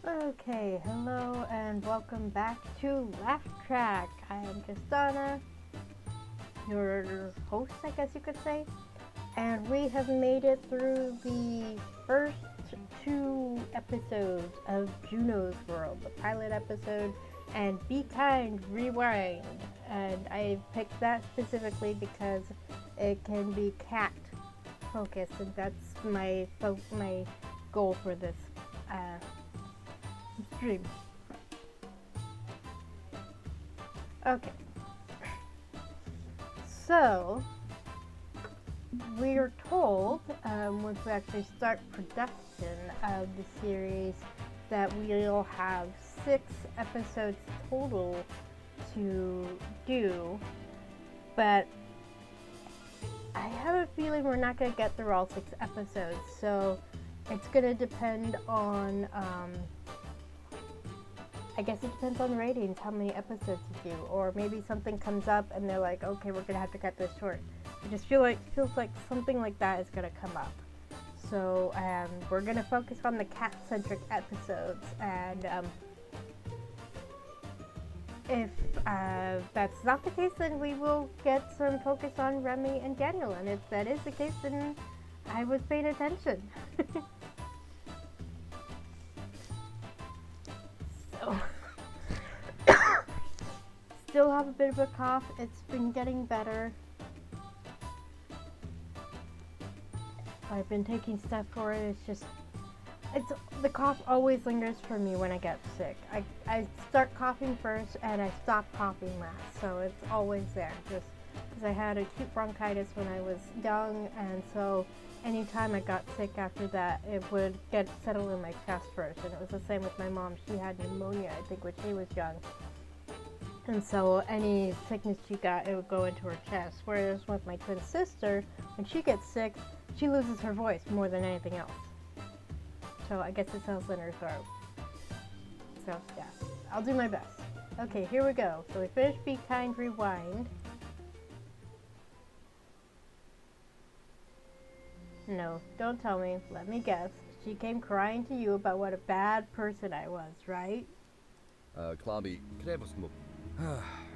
Okay, hello and welcome back to Laugh Track. I am Justana, your host, I guess you could say, and we have made it through the first two episodes of Juno's World, the pilot episode and Be Kind, Rewind. And I picked that specifically because it can be cat focused, and that's my goal for this uh, stream. Okay, so we are told once we actually start production of the series that we'll have 6 episodes total to do, but I have a feeling we're not going to get through all 6 episodes, so it's going to depend on I guess it depends on ratings, how many episodes you do, or maybe something comes up and they're like, okay, we're gonna have to cut this short. I just feels like something like that is gonna come up. So we're gonna focus on the cat-centric episodes, and if that's not the case, then we will get some focus on Remy and Daniel. And if that is the case, then I was paying attention. So, still have a bit of a cough. It's been getting better. I've been taking stuff for it. It's the cough always lingers for me when I get sick. I start coughing first and I stop coughing last, so it's always there. Just because I had acute bronchitis when I was young, and so anytime I got sick after that, it would get settled in my chest first. And it was the same with my mom. She had pneumonia, I think, when she was young. And so any sickness she got, it would go into her chest. Whereas with my twin sister, when she gets sick, she loses her voice more than anything else. So I guess it settles in her throat. So yeah, I'll do my best. Okay, here we go. So we finished Be Kind, Rewind. No, don't tell me. Let me guess. She came crying to you about what a bad person I was, right? Klobby, krävs mo.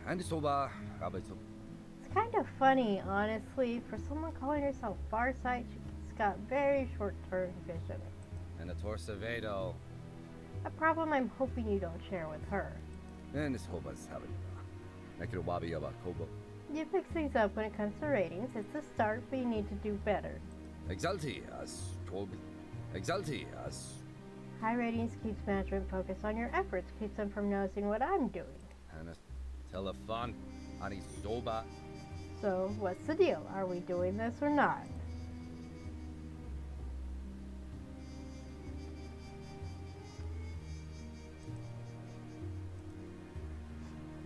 And it's over. It's kind of funny, honestly. For someone calling herself Farsight, she's got very short-term vision. And a Torsevedo. A problem I'm hoping you don't share with her. And it's Hobas having. Nekrobabi about Kobo. You fix things up when it comes to ratings. It's a start, but you need to do better. Exalti as Kobe. Exalti as. High ratings keeps management focused on your efforts, keeps them from noticing what I'm doing. And a telephone. Ani Soba. So, what's the deal? Are we doing this or not?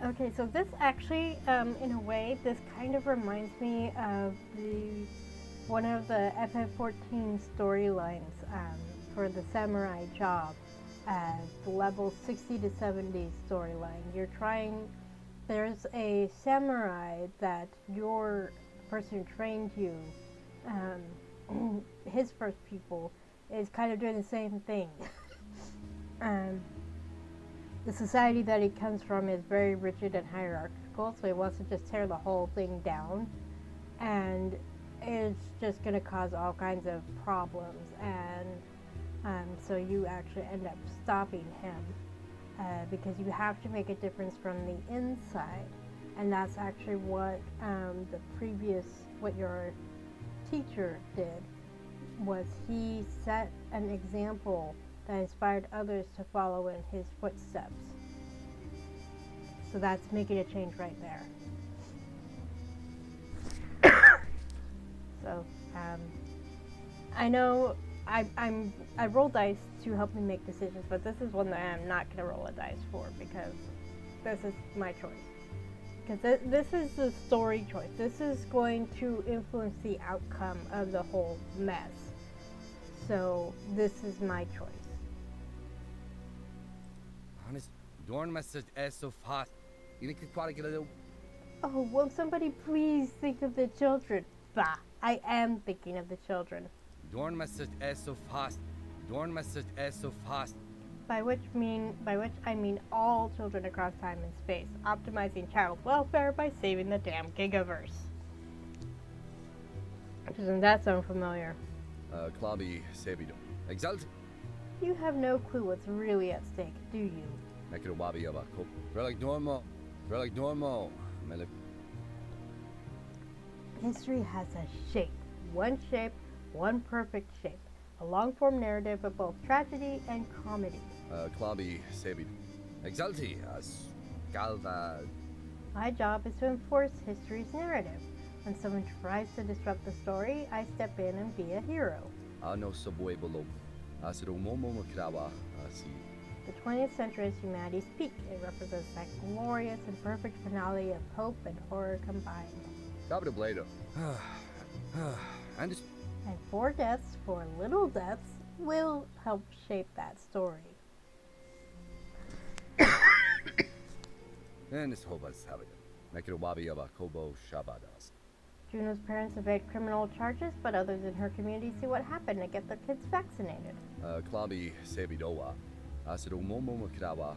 Okay, so this actually, in a way, this kind of reminds me of one of the FF14 storylines for the samurai job, the level 60 to 70 storyline. There's a samurai that your person who trained you, his first pupil, is kind of doing the same thing. The society that he comes from is very rigid and hierarchical, so he wants to just tear the whole thing down, and it's just going to cause all kinds of problems, and so you actually end up stopping him because you have to make a difference from the inside, and that's actually what what your teacher did, was he set an example that inspired others to follow in his footsteps. So that's making a change right there. So I know I roll dice to help me make decisions, but this is one that I'm not going to roll a dice for because this is my choice. Because this is the story choice. This is going to influence the outcome of the whole mess. So this is my choice. Honest. Dorn message is so fast. You can quite get a little. Oh, will somebody please think of the children? Bah, I am thinking of the children. Dorn message is so fast. Dorn message is so fast. by which I mean all children across time and space, optimizing child welfare by saving the damn Gigaverse. Doesn't that sound familiar? Clavi Sebido. Exalt. You have no clue what's really at stake, do you? Nekiro Wabi Abako. Relic Normo. Relic Normo. Melip. History has a shape, one perfect shape. A long-form narrative of both tragedy and comedy. Clavi Sebido. Exalti as Galva. My job is to enforce history's narrative. When someone tries to disrupt the story, I step in and be a hero. Ano Subway below. Asiro Momo Makrawa. Asi. The 20th century is humanity's peak. It represents that glorious and perfect finale of hope and horror combined. Cabra Blado. And this. And 4 deaths for little deaths will help shape that story. And this Hobas Havit. Nekiro Wabi Abakobo Shabadas. Juno's parents evade criminal charges, but others in her community see what happened and get their kids vaccinated. Clavi Sebidoa. Asiro Momo Makrawa.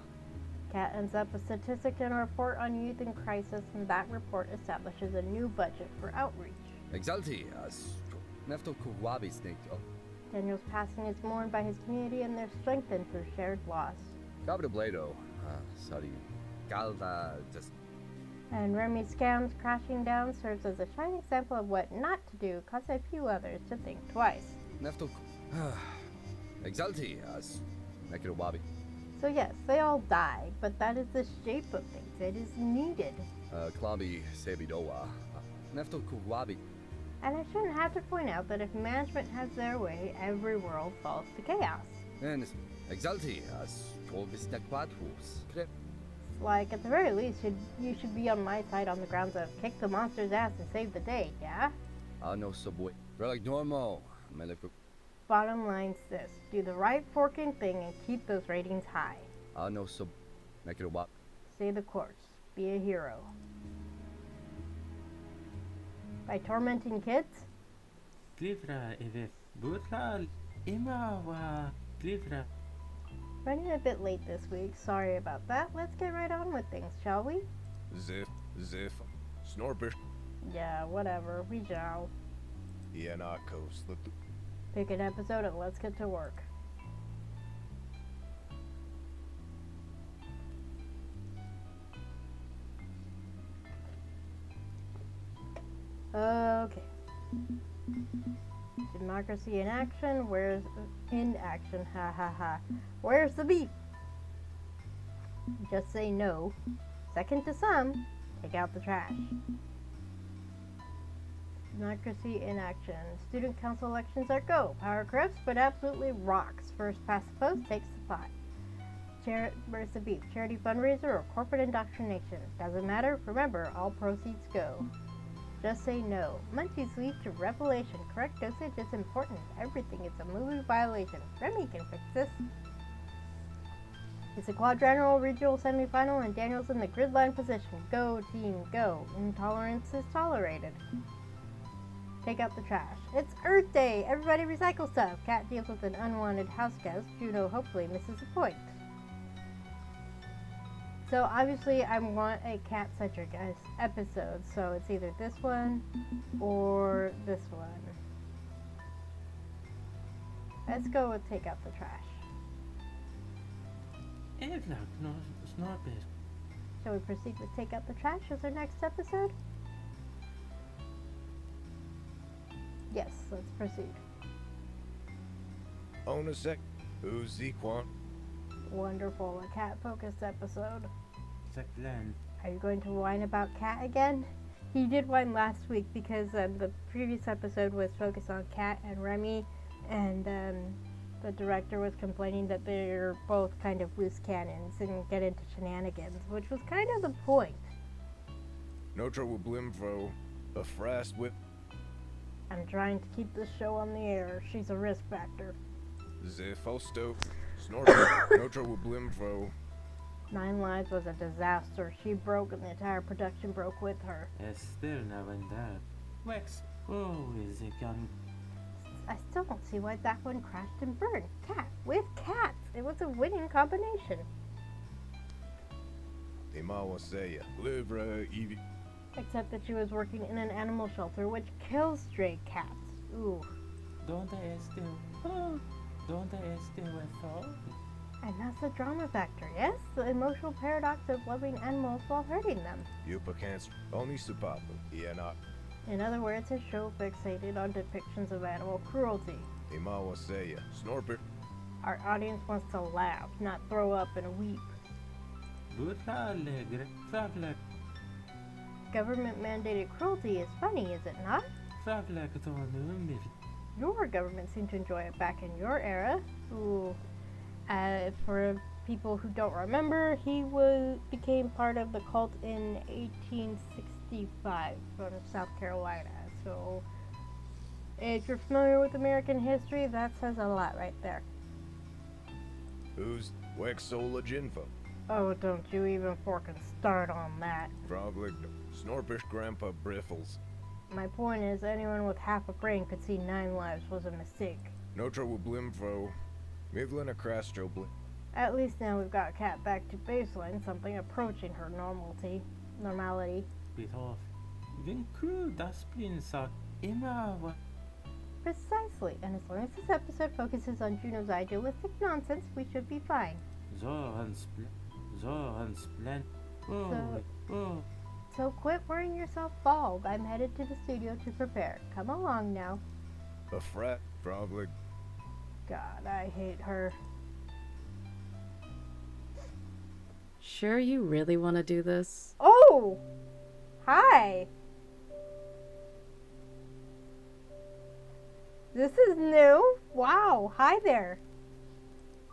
Kat ends up a statistic in a report on youth in crisis, and that report establishes a new budget for outreach. Exalti as Nefto Kuwabi Snake. Daniel's passing is mourned by his community, and they're strengthened through shared loss. Cabra Blado. Sorry. Galva just. And Remy's scams crashing down serves as a shining example of what not to do, cause a few others to think twice. Nefto. Exalti as Nekiro Wabi. So yes, they all die, but that is the shape of things. It is needed. Clavi Sebidoa. Nefto Kuwabi. And I shouldn't have to point out that if management has their way, every world falls to chaos. And Exalti as Tobis Nekwatus. Like, at the very least, you should be on my side on the grounds of kick the monster's ass and save the day, yeah? Ano Subway. Relic Normo. Melip. Bottom line's this. Do the right forking thing and keep those ratings high. Ano Sub. Nekiro Wabi. Stay the course. Be a hero. By tormenting kids? Clivra eve butlal ima wa clivra. Running a bit late this week. Sorry about that. Let's get right on with things, shall we? Ziff, Snorper, Yeah, whatever. We shall. Ianakos, Pick an episode and let's get to work. Okay. Democracy in action. Where's in action? Ha ha ha. Where's the beef? Just say no. Second to some. Take out the trash. Democracy in action. Student council elections are go. Power corrupts, but absolutely rocks. First past the post takes the pot. Where's the beef? Charity fundraiser or corporate indoctrination? Doesn't matter. Remember, all proceeds go. Just say no. Munchies lead to revelation. Correct dosage is important. Everything is a movie violation. Remy can fix this. It's a quadrennial regional semifinal and Daniel's in the grid line position. Go team, go. Intolerance is tolerated. Take out the trash. It's Earth Day! Everybody recycle stuff. Cat deals with an unwanted house guest. Juno hopefully misses a point. So obviously I want a cat-centric episode, so it's either this one or this one. Let's go with take out the trash. Evlak no snorper. Shall we proceed with take out the trash as our next episode? Yes, let's proceed. Own a sec, who's Zequan? Wonderful, a cat-focused episode. Saklan. Are you going to whine about Cat again? He did whine last week because the previous episode was focused on Cat and Remy, and the director was complaining that they're both kind of loose cannons and get into shenanigans, which was kind of the point. No trouble blimfro, a frast whip, I'm trying to keep this show on the air. She's a risk factor. Ziffosto, Snorper, no trouble blimfro. 9 Lives was a disaster. She broke and the entire production broke with her. Esther na vandar. Wex. Oh, is it can I still don't see why that one crashed and burned. Cat with cats. It was a winning combination. Imawa Seya. Livra Evie. Except that she was working in an animal shelter which kills stray cats. Ooh. Donde este? Oh, donde este hueso? And that's the drama factor, yes? The emotional paradox of loving animals while hurting them. Yupa cancer. Oni supapa. Iana. In other words, a show fixated on depictions of animal cruelty. Imawa Seya. Snorper. Our audience wants to laugh, not throw up and weep. Burra alegre. Fabla. Government mandated cruelty is funny, is it not? Fabla donumir. Your government seemed to enjoy it back in your era. Ooh. For people who don't remember, he became part of the cult in 1865 from South Carolina. So, if you're familiar with American history, that says a lot right there. Who's Wexola Jinfo? Oh, don't you even fucking start on that. Froglig. Snorpish Grandpa Briffles. My point is, anyone with half a brain could see 9 lives was a mistake. Notra will blimfo. Mivlin a Krastrobli. At least now we've got Kat back to baseline, something approaching her normality. Bit off. Vin crew dasplin sa Imawa. Precisely, and as long as this episode focuses on Juno's idealistic nonsense, we should be fine. Zohan splen. Oh. So quit worrying yourself bald. I'm headed to the studio to prepare. Come along now. A frat. Froglig. God, I hate her. Sure you really want to do this? Oh! Hi! This is new? Wow, hi there.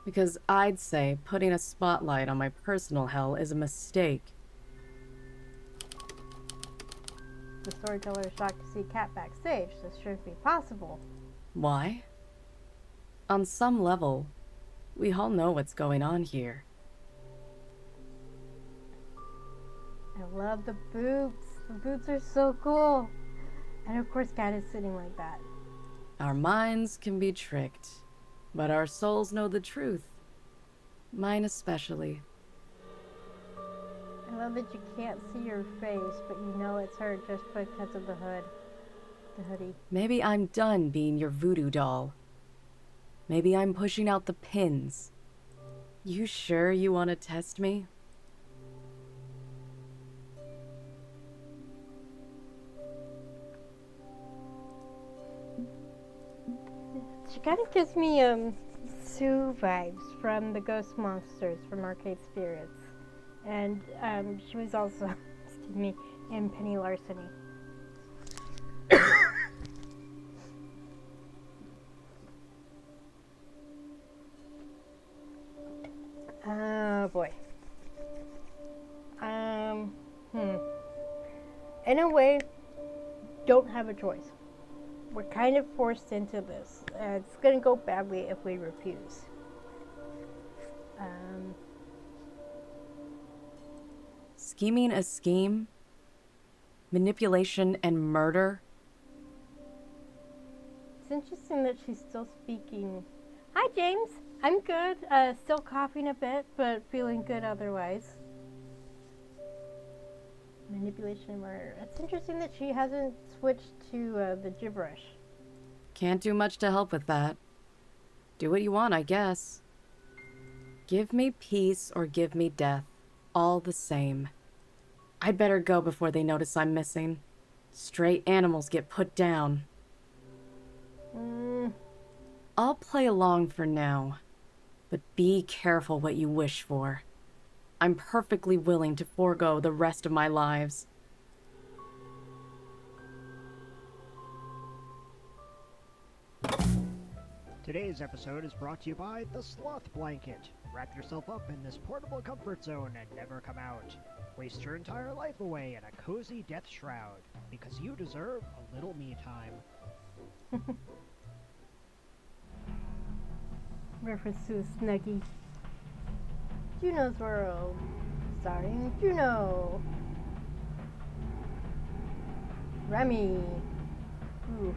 Because I'd say putting a spotlight on my personal hell is a mistake. The storyteller is shocked to see Kat backstage. This shouldn't be possible. Why? On some level, we all know what's going on here. I love the boots. The boots are so cool. And of course, Kat is sitting like that. Our minds can be tricked, but our souls know the truth. Mine especially. I love that you can't see her face, but you know it's her just because of the hood. The hoodie. Maybe I'm done being your voodoo doll. Maybe I'm pushing out the pins. You sure you want to test me? She kind of gives me Sue vibes from the Ghost Monsters from Arcade Spirits, and she was also, excuse me, in Penny Larceny. Oh boy. In a way, don't have a choice. We're kind of forced into this. It's gonna go badly if we refuse. Scheming a scheme? Manipulation and murder? It's interesting that she's still speaking. Hi, James. I'm good. Still coughing a bit, but feeling good otherwise. Manipulation and murder. It's interesting that she hasn't switched to the gibberish. Can't do much to help with that. Do what you want, I guess. Give me peace or give me death. All the same. I'd better go before they notice I'm missing. Stray animals get put down. I'll play along for now. But be careful what you wish for. I'm perfectly willing to forego the rest of my lives. Today's episode is brought to you by the Sloth Blanket. Wrap yourself up in this portable comfort zone and never come out. Waste your entire life away in a cozy death shroud, because you deserve a little me time. Reference to a Snuggie. Juno's World, starring Juno. Remy. Ooh.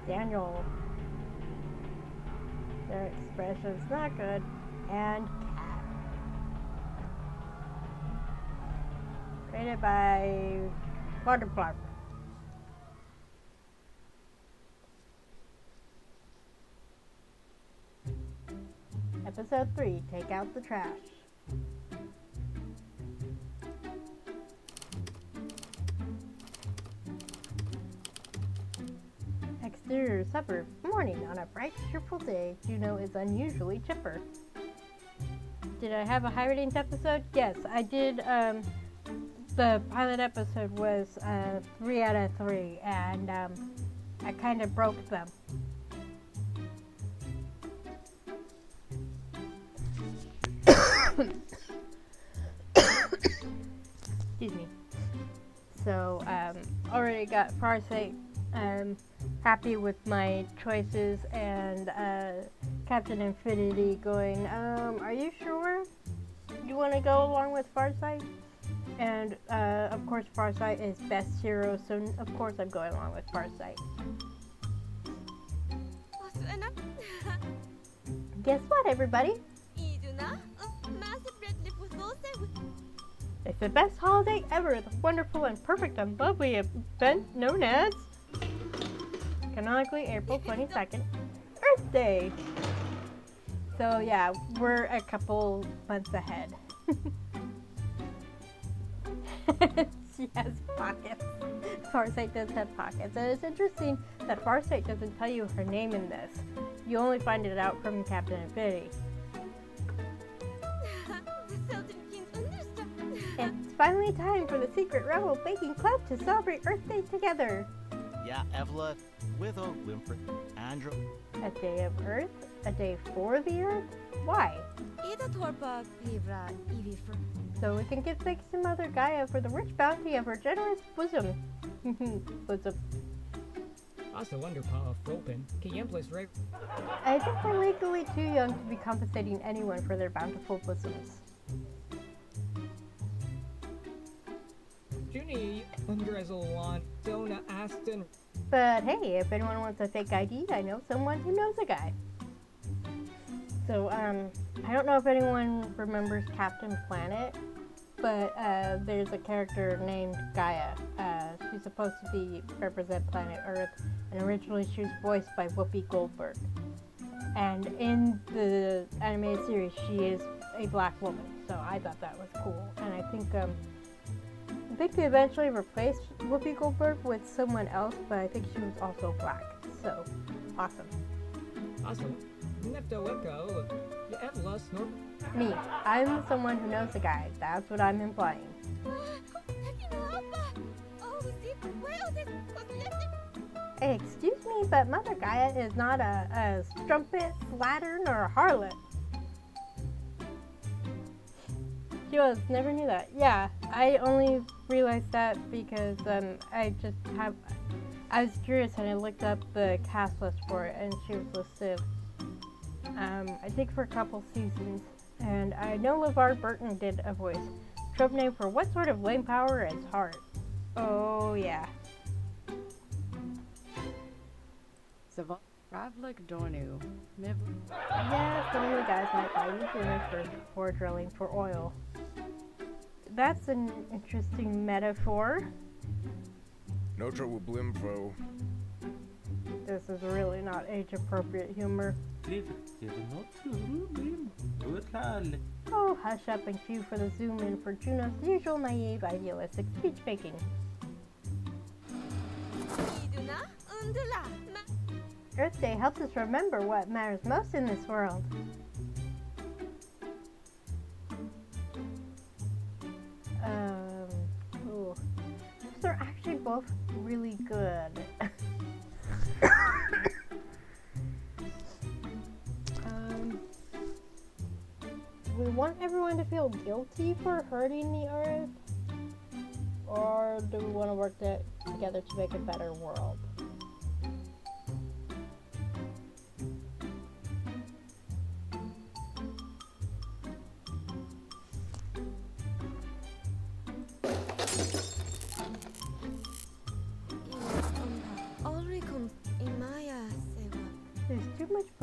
Daniel. Their expression's not good. And Cat. Created by Waterplug. Episode 3, Take Out the Trash. Exterior suburb. Morning on a bright, cheerful day. Juno is unusually chipper. Did I have a high ratings episode? Yes, I did. The pilot episode was 3 out of 3, and I kind of broke them. Excuse me. So, already got Farsight happy with my choices, and Captain Infinity going, are you sure you want to go along with Farsight? And, of course, Farsight is best hero, so of course I'm going along with Farsight. Guess what, everybody? It's the best holiday ever, the wonderful and perfect and lovely event known as canonically April 22nd, Earth Day. So yeah, we're a couple months ahead. She has pockets. Farsight does have pockets, and it's interesting that Farsight doesn't tell you her name in this. You only find it out from Captain Infinity. It's finally time for the Secret Rebel Baking Club to celebrate Earth Day together. Ja, Evla, with or Winfred, Andrew. A day of Earth? A day for the Earth? Why? So we can give thanks to Mother Gaia for the rich bounty of her generous bosom. Bosom. Also wonderful Fropen, Kiyemplis right. I think we're legally too young to be compensating anyone for their bountiful bosoms. Junie, Undrezelwan, Dona Aston. But hey, if anyone wants a fake ID, I know someone who knows a guy. So, I don't know if anyone remembers Captain Planet, but there's a character named Gaia. She's supposed to represent planet Earth, and originally she was voiced by Whoopi Goldberg. And in the animated series, she is a black woman, so I thought that was cool. And I think they eventually replaced Whoopi Goldberg with someone else, but I think she was also black. So, awesome. Awesome. Nefto Echo, Evla Snort. Me. I'm someone who knows a guy. That's what I'm implying. Hey, excuse me, but Mother Gaia is not a strumpet, slattern, or a harlot. She was. Never knew that. Yeah, I only realized that because I was curious and I looked up the cast list for it, and she was listed. I think for a couple seasons, and I know LeVar Burton did a voice. Trope name for what sort of lame power is heart? Oh yeah. Savant Ravlik Dornu. Miv. Yes, normally guys might buy these rumors for drilling for oil. That's an interesting metaphor. Notre will blimfo. This is really not age-appropriate humor. Oh, hush up and cue for the zoom in for Juno's usual naive, idealistic speech making. Earth Day helps us remember what matters most in this world. Ooh. Those are actually both really good. Do we want everyone to feel guilty for hurting the Earth? Or do we want to work together to make a better world?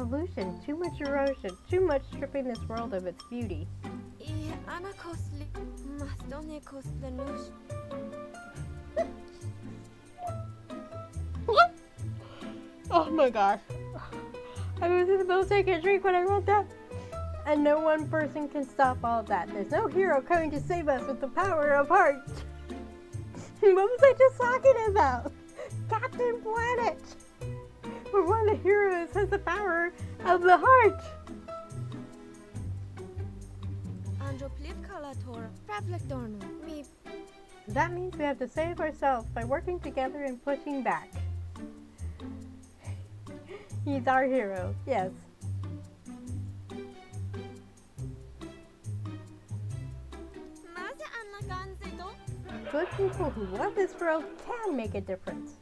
pollution, too much erosion, too much stripping this world of its beauty. Oh my gosh. I was in the middle of taking a drink when I read that. And no one person can stop all of that. There's no hero coming to save us with the power of heart. What was I just talking about? Captain Planet! Where one of the heroes has the power of the heart. So that means we have to save ourselves by working together and pushing back. He's our hero, yes. Good people who love this world can make a difference.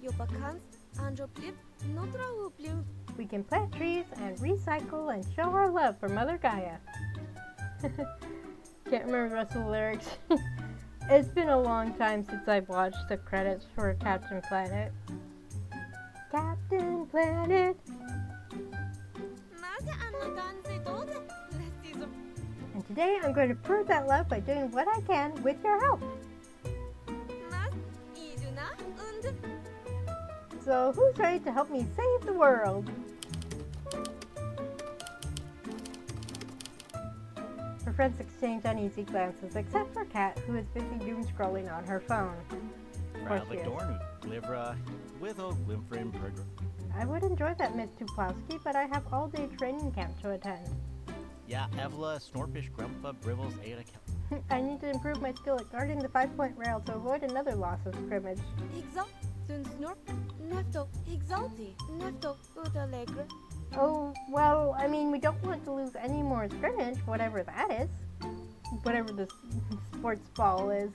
We can plant trees and recycle and show our love for Mother Gaia. Can't remember the rest of the lyrics. It's been a long time since I've watched the credits for Captain Planet. Captain Planet! And today I'm going to prove that love by doing what I can with your help. So who's ready to help me save the world? Her friends exchange uneasy glances, except for Kat, who is busy doom scrolling on her phone. Of course she is. Livra with a Glimfrin program. I would enjoy that, Miss Tuplowski, but I have all-day training camp to attend. Yeah, Evla, Snorpish, Grumpa, Bribbles, Ada, I need to improve my skill at guarding the 5-point rail to avoid another loss of scrimmage. Oh, well, I mean, we don't want to lose any more scrimmage, whatever that is. Whatever the sports ball is.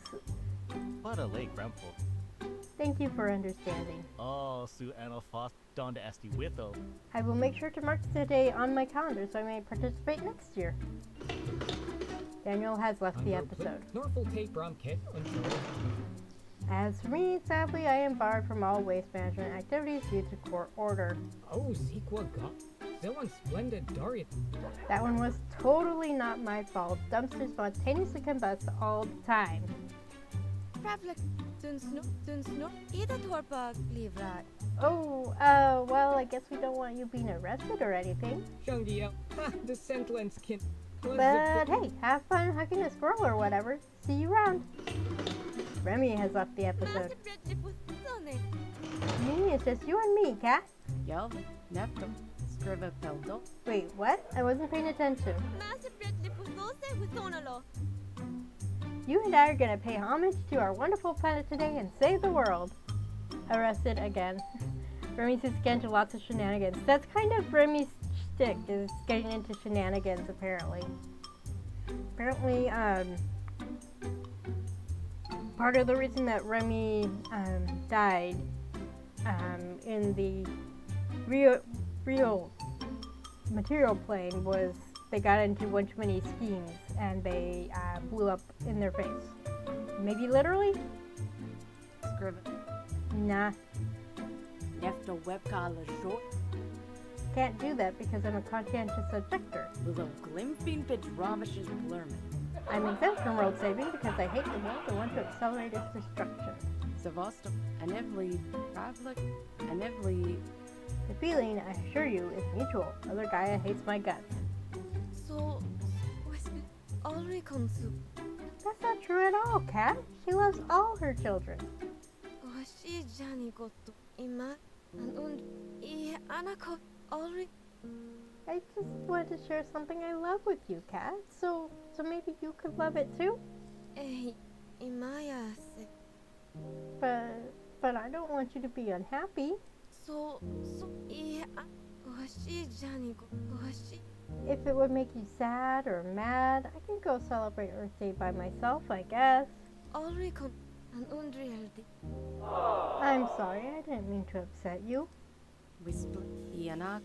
What a late Grumple. Thank you for understanding. Oh, Sue Anna Don to Esti Witho. I will make sure to mark today on my calendar so I may participate next year. Daniel has left the episode. Norfolk tape rom kit. As for me, sadly, I am barred from all waste management activities due to court order. Oh, Sequa got. Someone splendid Daria. That one was totally not my fault. Dumpsters spontaneously combust all the time. Oh, well, I guess we don't want you being arrested or anything. Shungia. Ha, the Sentlens kin. But hey, have fun hugging a squirrel or whatever. See you around. Remy has left the episode. Me, it's just you and me, Kat. Yell, Nepto, Scriva Peldo. Wait, what? I wasn't paying attention. You and I are gonna pay homage to our wonderful planet today and save the world. Arrested again. Remy seems to get into lots of shenanigans. That's kind of Remy's shtick, is getting into shenanigans, apparently. Apparently, part of the reason that Remy died in the real material plane was they got into one too many schemes and they blew up in their face. Maybe literally? Scriva. Nah, Nepto Webka short. can't do that because I'm a conscientious objector. Little Glimfin Pitch Ravishes Blurman. I'm exempt from world saving because I hate the world and want to accelerate its destruction. Savosto, Anevli, Ravlik, Anevli. The feeling, I assure you, is mutual. Other Gaia hates my guts. That's not true at all, Kat. She loves all her children. I just wanted to share something I love with you, Kat. So maybe you could love it too? But I don't want you to be unhappy. If it would make you sad or mad, I can go celebrate Earth Day by myself, I guess. I'm sorry, I didn't mean to upset you. Whisper, Ianak,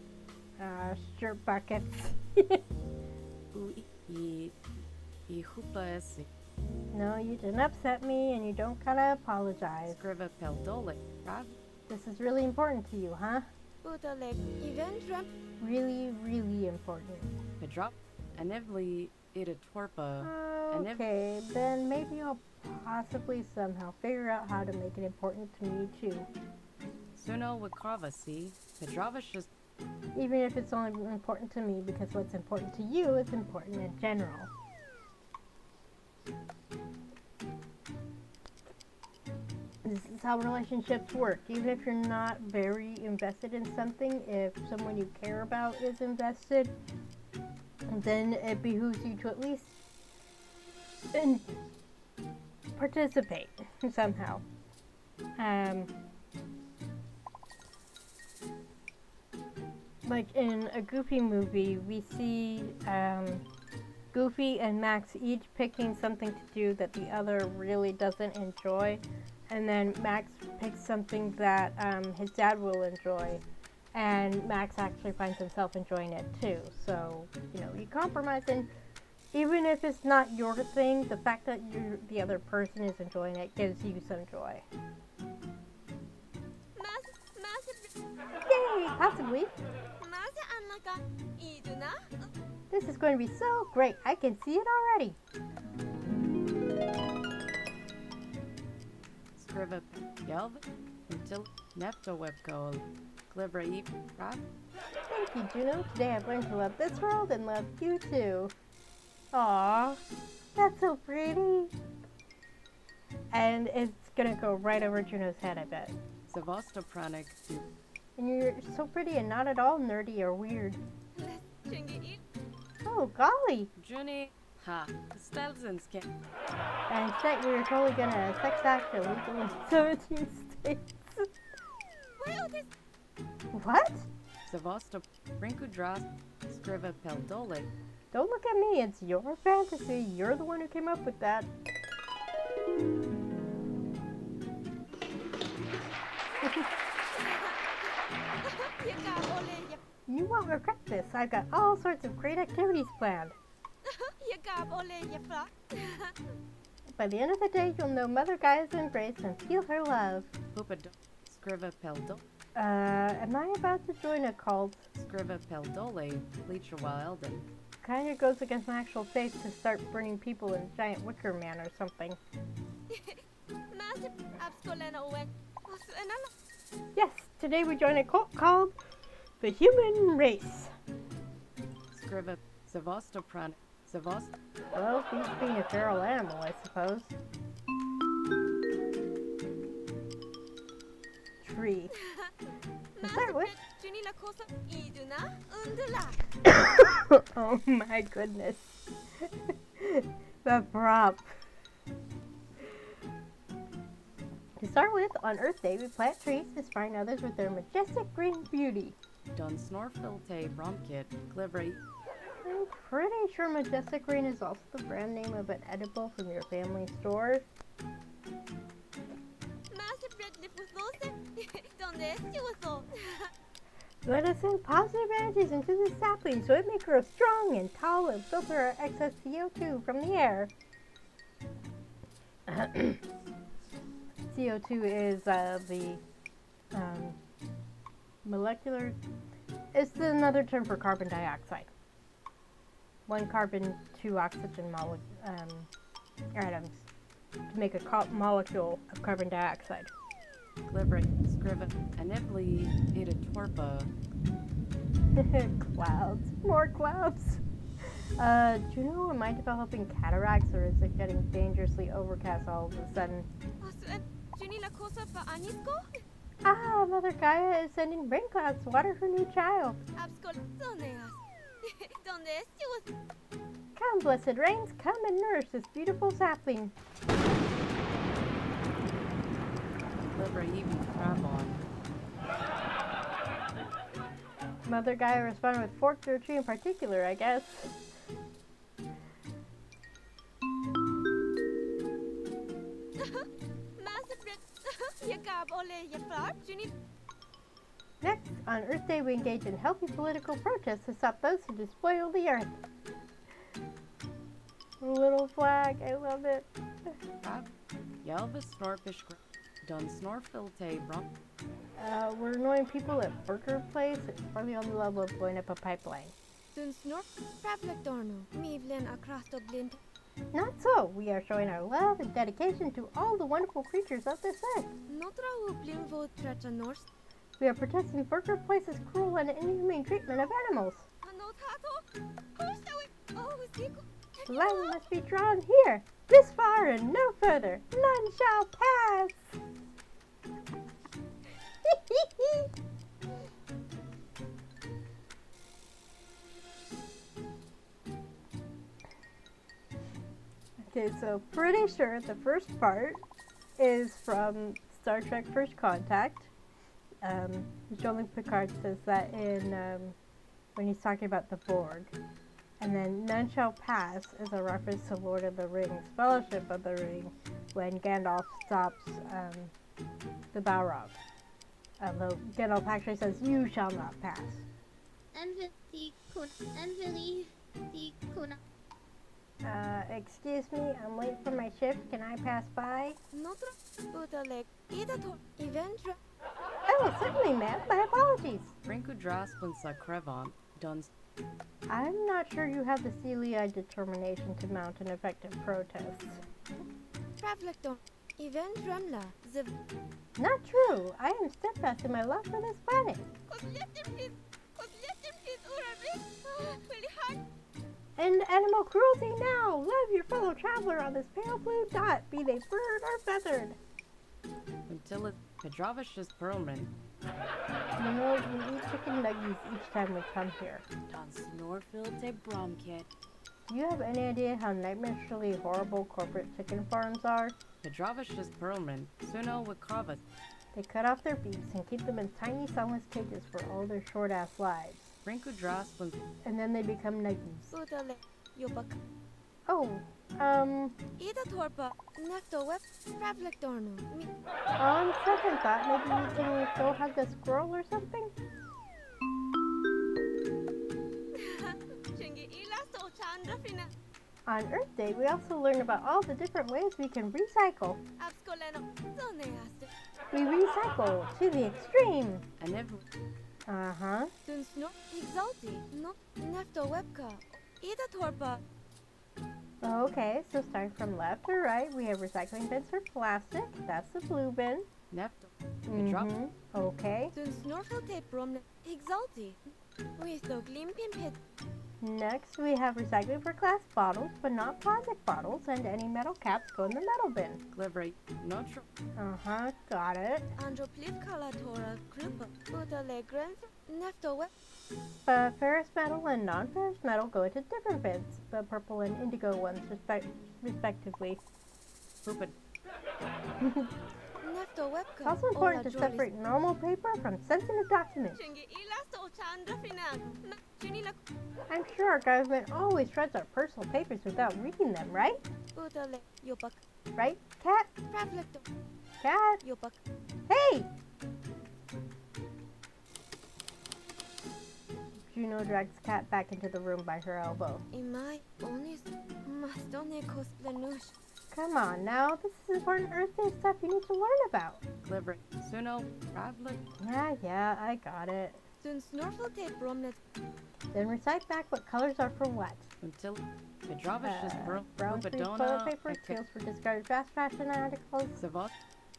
Shirt buckets. Ihupas, No, you didn't upset me, and you don't gotta apologize. Scriva Peldolic, Rav. This is really important to you, huh? Utalek event run. Really, really important. Pedrop, Anivli, Torpa, and if Okay, then maybe I'll possibly somehow figure out how to make it important to me too. Suno Wakravasi, Pedravash just Even if it's only important to me because what's important to you is important in general. This is how relationships work. Even if you're not very invested in something, if someone you care about is invested, then it behooves you to at least participate somehow. Like in a Goofy movie, we see Goofy and Max each picking something to do that the other really doesn't enjoy, and then Max picks something that his dad will enjoy, and Max actually finds himself enjoying it too. So, you know, you compromise, and even if it's not your thing, the fact that the other person is enjoying it gives you some joy. Yay, possibly. This is going to be so great. I can see it already. Scriva Yelv, until Nepto Webco, Glibra Rap. Thank you, Juno. Today I've learned to love this world and love you too. Aww, that's so pretty. And it's gonna go right over Juno's head, I bet. Savostopranic, And you're so pretty and not at all nerdy or weird. Oh, golly! Juni, ha, Stelzenskin. And said we were totally gonna sex act illegal in 17 states. What? Savostop, Brinkudras, Scriva Peldole. Don't look at me, it's your fantasy. You're the one who came up with that. You won't regret this. I've got all sorts of great activities planned. By the end of the day, you'll know Mother Gaia's embrace and feel her love. Hupad, Scriva Peldole. Am I about to join a cult? Scriva Peldole, Bleacher Wilden. Kinda goes against my actual faith to start burning people in a giant wicker man or something. Yes, today we join a cult called the Human Race. Scriva Savostopran. Savost. Well, he's being a feral animal, I suppose. Tree. To start with. Oh my goodness. The prop. To start with, on Earth Day, we plant trees to inspire others with their majestic green beauty. Dun Snorfilte Bromkit, Glibra. I'm pretty sure Majestic Green is also the brand name of an edible from your family store. Let us send positive energies into the sapling so it may grow strong and tall and filter our excess CO2 from the air. CO2 is the molecular. It's another term for carbon dioxide. One carbon, two oxygen atoms to make a molecule of carbon dioxide. Glibra, Scriva, Anibli, Torpa. Clouds. More clouds. Juno, am I developing cataracts or is it getting dangerously overcast all of a sudden? Ah, Mother Gaia is sending rain clouds to water her new child. Come, blessed rains, come and nourish this beautiful sapling. Glibra, Crabon. Mother Gaia responded with fork to a tree in particular, I guess. Next, on Earth Day, we engage in healthy political protests to stop those who despoil the Earth. Little flag, I love it. Yelvis Snorfish Done snorfilte brum. We're annoying people at Burger Place. It's probably on the level of going up a pipeline. Dun snor Pravlectorno. Mivlen across the blind. Not so. We are showing our love and dedication to all the wonderful creatures of this earth. Notra u blimvo tretanors. We are protesting Burger Place's cruel and inhumane treatment of animals. Anotato. Kursawi. Oh, Zico. The line must be drawn here, this far and no further. None shall pass. Okay, so pretty sure the first part is from Star Trek First Contact. Jean-Luc Picard says that in when he's talking about the Borg. And then None Shall Pass is a reference to Lord of the Rings, Fellowship of the Ring, when Gandalf stops the Balrog. Although Gandalf actually says, "You shall not pass." Excuse me, I'm late for my shift. Can I pass by? Notra Budalek. Idator. Eventra. Oh, certainly, ma'am. My apologies. Rinku Draspin Sakrevant. Done. I'm not sure you have the celiac determination to mount an effective protest. Pravlector. Eventremla. Ziv. Not true. I am steadfast in my love for this planet. Really hard. End animal cruelty now! Love your fellow traveler on this pale blue dot, be they furred or feathered. Until it Pedrovish's Perlman. You know, we eat chicken nuggets each time we come here. Done snorfilte bromkit. Do you have any idea how nightmarishly horrible corporate chicken farms are? Pedrovish's Perlman. Suno Wikrava. They cut off their beaks and keep them in tiny sunless cages for all their short-ass lives. Rinku Draspin. And then they become nuggies. Budalek. Yobak. Oh, Idatorpa. Nefto web. Pravlectorno. on second thought, maybe we can go hug a squirrel or something? On Earth Day, we also learn about all the different ways we can recycle. We recycle to the extreme. And if Uh-huh. Dunsno. Exalti. No. Nefto webka. Idatorpa. Okay, so starting from left to right, we have recycling bins for plastic. That's the blue bin. Nepto. Pedrov. Mhm. Okay. Dunsnorfilte bromne. Exalti. With the glimping pit. Next, we have recycling for glass bottles, but not plastic bottles, and any metal caps go in the metal bin. Glivray. Notro. Uh-huh, got it. Androplivkala Tora. Grupa. Budale Grenf. Nefto web. Ferrous metal and non-ferrous metal go into different bins, the purple and indigo ones respectively. Stupid. Nefto webka. It's also important to separate normal paper from sensitive documents. I'm sure our government always shreds our personal papers without reading them, right? Budale. Yobak. Right, Cat? Pravlector. Cat? Yobak. Hey! Juno drags Cat back into the room by her elbow. Imai. Onis. Mastone Kosplanush. Come on now, this is important Earth Day stuff you need to learn about. Glivray. Suno. Pravlik. Yeah, I got it. Dunsnorfilte bromnet. Then recite back what colors are for what. Until Pedrovish's Perl. Brown for toilet Rubadona. paper, teals for discarded fast fashion articles, Savot.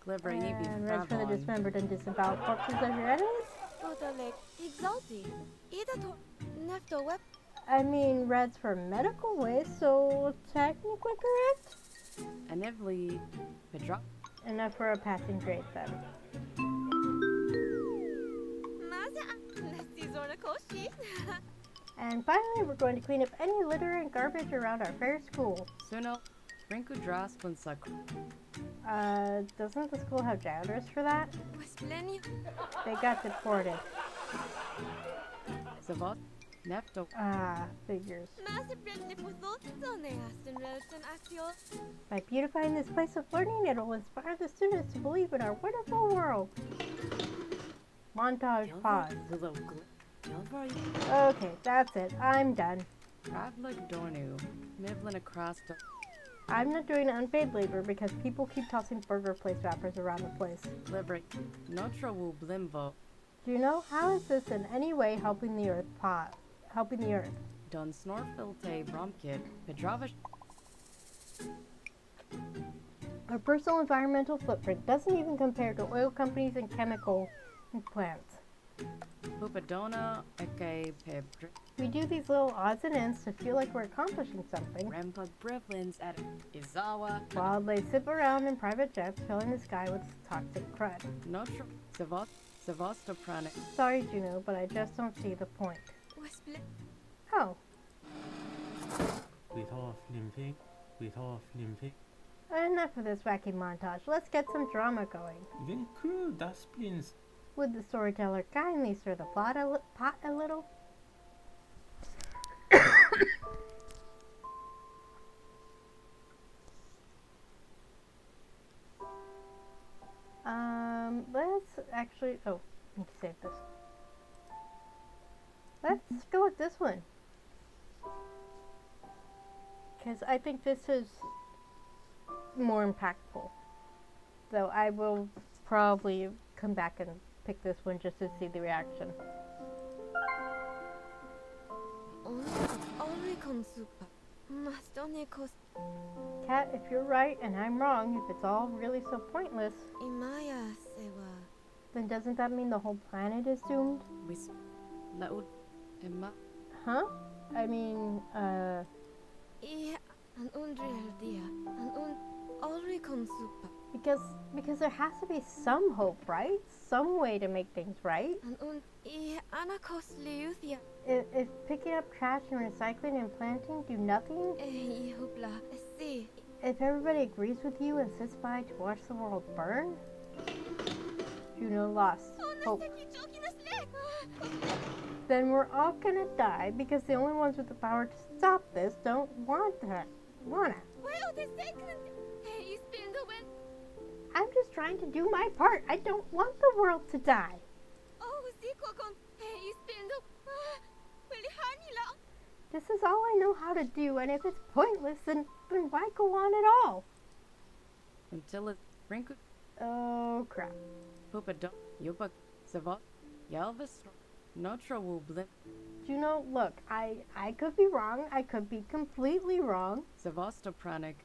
Glivray. and red for the Fravon. dismembered and disemboweled corpses of your enemies. Budale. Exalti. Idator. Nefto web. I mean, red's for medical waste, so technically correct. And Ivli. Pedrov. Enough for a passing grade then. And finally, we're going to clean up any litter and garbage around our fair school. Suno. Rinku Draspin Sakr. Doesn't the school have janitors for that? Wesplenia. They got deported. Savot. Nepto. Figures. By beautifying this place of learning, it'll inspire the students to believe in our wonderful world. Montage pause. Zillow. Glivray. Okay, that's it. I'm done. Pravlik Dornu. Mivlin Acrosta. I'm not doing unpaid labor because people keep tossing burger place wrappers around the place. Libri. Notre wu blimvo. Do you know how is this in any way helping the earth helping the earth? Don snorfilte bromkid. Pedrava. Our personal environmental footprint doesn't even compare to oil companies and chemical plants. Pupadona. Eke pebr. We do these little odds and ends to feel like we're accomplishing something, Rampa Brevlins at Izawa. while they zip around in private jets filling the sky with toxic crud. Notre. Sevostopranic. Sorry, Juno, but I just don't see the point. Westbl- Oh, With off Olympic. With off Olympic. enough of this wacky montage. Let's get some drama going. Even crew dustbins. Would the storyteller kindly stir the pot a little? Let's actually. Oh, I need to save this. Let's go with this one. Because I think this is more impactful. Though I will probably come back and pick this one just to see the reaction. Oricon super. Mastonicos Kat, if you're right and I'm wrong, if it's all really so pointless, Imaya sewa. then doesn't that mean the whole planet is doomed? Wis. Laud. Emma. Huh? I mean, Yeah, an undreal dia. An Oricon super. because there has to be some hope, right? Some way to make things right. An anakos leuthia. If picking up trash and recycling and planting do nothing, Hupla. See. if everybody agrees with you and sits by to watch the world burn, Juno lost hope. Then we're all gonna die because the only ones with the power to stop this don't want it. I'm just trying to do my part. I don't want the world to die. This is all I know how to do, and if it's pointless, then why go on at all? Until it. Rinku. Oh crap. Pupadon. Yupa. Savot. Yelvis. Notre wu blim. Juno, look, I could be wrong. I could be completely wrong. Sevostopranic.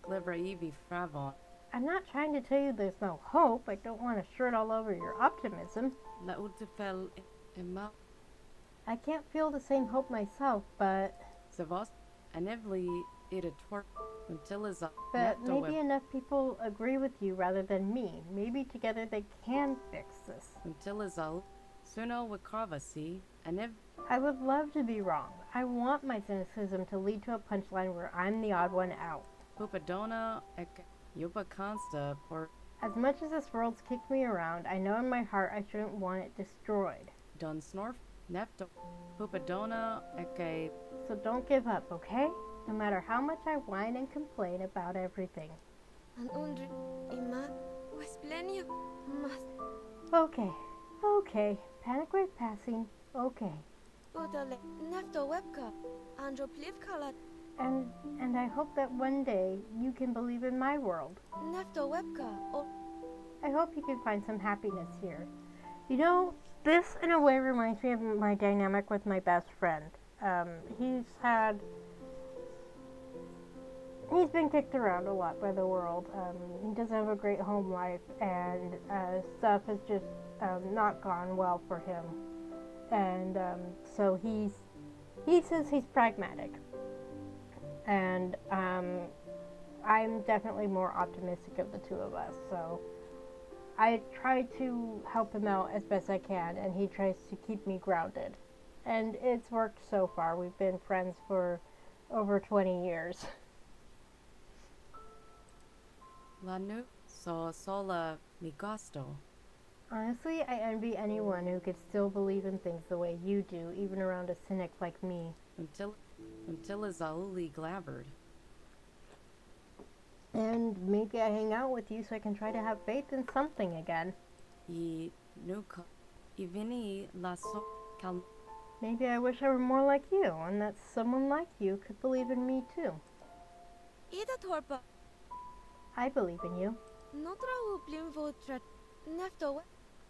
Livraivi fravon. I'm not trying to tell you there's no hope. I don't want to shirt all over your optimism. Laudefel. Emma. I can't feel the same hope myself, but Sevost. Anevli. Editor. Until is a. maybe enough people agree with you rather than me. Maybe together they can fix this. Until is a. Suno Wakravasi. Anev. I would love to be wrong. I want my cynicism to lead to a punchline where I'm the odd one out. Pupadona. Ek. Yupa Consta. Or. As much as this world's kicked me around, I know in my heart I shouldn't want it destroyed. Don Snorf. Nefto. Pupadona. Eke. So don't give up, okay? No matter how much I whine and complain about everything. An undre. Ima. Westblenia. Must. Okay. Panic wave passing. Okay. Udale. Nefto webka. Andro plivkalat. And I hope that one day you can believe in my world. Nefto webka. Or I hope you can find some happiness here. You know, this in a way reminds me of my dynamic with my best friend. He's been kicked around a lot by the world. He doesn't have a great home life, and stuff has just not gone well for him. And so he says he's pragmatic. And I'm definitely more optimistic of the two of us. So I try to help him out as best I can, and he tries to keep me grounded. And it's worked so far. We've been friends for over 20 years. Lanu. So sola migasto. Honestly, I envy anyone who could still believe in things the way you do, even around a cynic like me. Until is auli glabbered. And maybe I hang out with you so I can try to have faith in something again. I nuka. Ivini lasso cal. Maybe I wish I were more like you, and that someone like you could believe in me too. Ida Torpa. I believe in you. Notre u blimvo tret. Neftowe.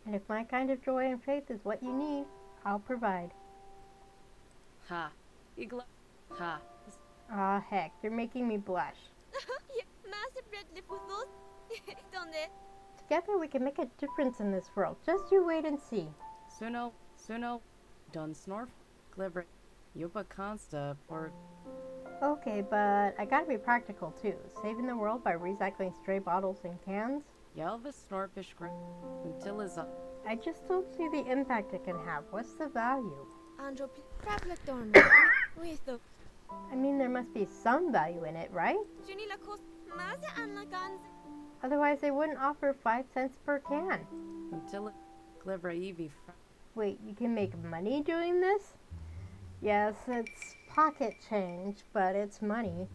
And if my kind of joy and faith is what you need, I'll provide. Ha. Igla. Ha. Ah, heck, you're making me blush. Massive red lip with those. Donde? Together we can make a difference in this world. Just you wait and see. Suno. Dun snorf. Glibber. Yupa consta. Or. Okay, but I gotta be practical too. Saving the world by recycling stray bottles and cans? Yelva snorpish grim. Until is up. I just don't see the impact it can have. What's the value? Andro Pravlek Dorn. With the I mean, there must be some value in it, right? Junila Cost. Maza and Lagans. Otherwise, they wouldn't offer 5 cents per can. Until it. Glibber Evie. Wait, you can make money doing this? Yes, it's pocket change, but it's money.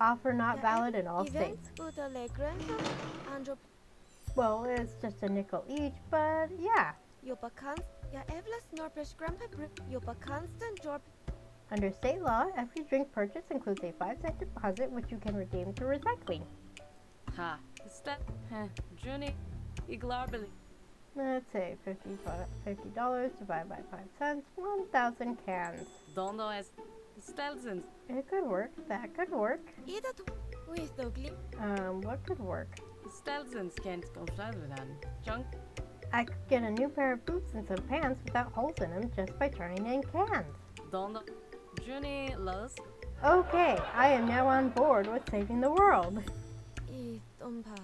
Offer not valid in all states. Uta le Grenza. Andro Well, it's just a nickel each, but yeah. Yopa Kans. Ya Evla Snorpish Grandpa Yopa Constant Jorp. Under state law, every drink purchase includes a 5-cent deposit which you can redeem through recycling. Ha. Step. Juni. Iglarbili. Let's say $50 divided by 5 cents, 1,000 cans. Dondo as. Stelzens. It could work. That could work. Ida with the glim. What could work? Stelzens can't go further than. Junk. I could get a new pair of boots and some pants without holes in them just by turning in cans. Dondo. Juni Los. Okay, I am now on board with saving the world. Umpa.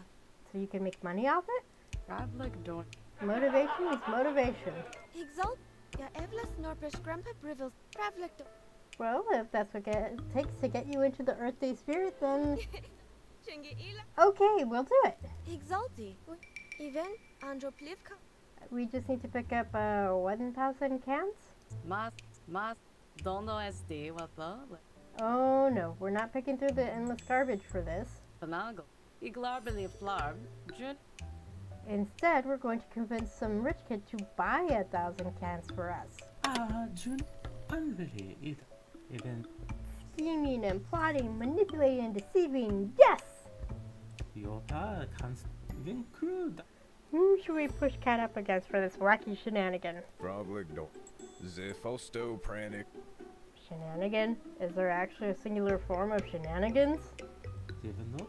So you can make money off it? Rablik Dorn. Motivation is motivation. Exalt. Ya Evla Snorpish Grandpa Brivils. Pravlek Well, if that's what it takes to get you into the earthly spirit, then Chingi Ila. okay, we'll do it. Exalti. Even Andro Plivka. We just need to pick up 1,000 cans? Mas. Dondo SD. What the? Oh no, we're not picking through the endless garbage for this. Finago. Iglarbili Flarb. Jun. Instead, we're going to convince some rich kid to buy 1,000 cans for us. Jun. Unvili. Ida. Even. Scheming and plotting, manipulating and deceiving, yes! Yopa Const. Even crew. Who should we push Cat up against for this wacky shenanigan? Probably don't. Zephosto Pranic. Shenanigan? Is there actually a singular form of shenanigans? Even not.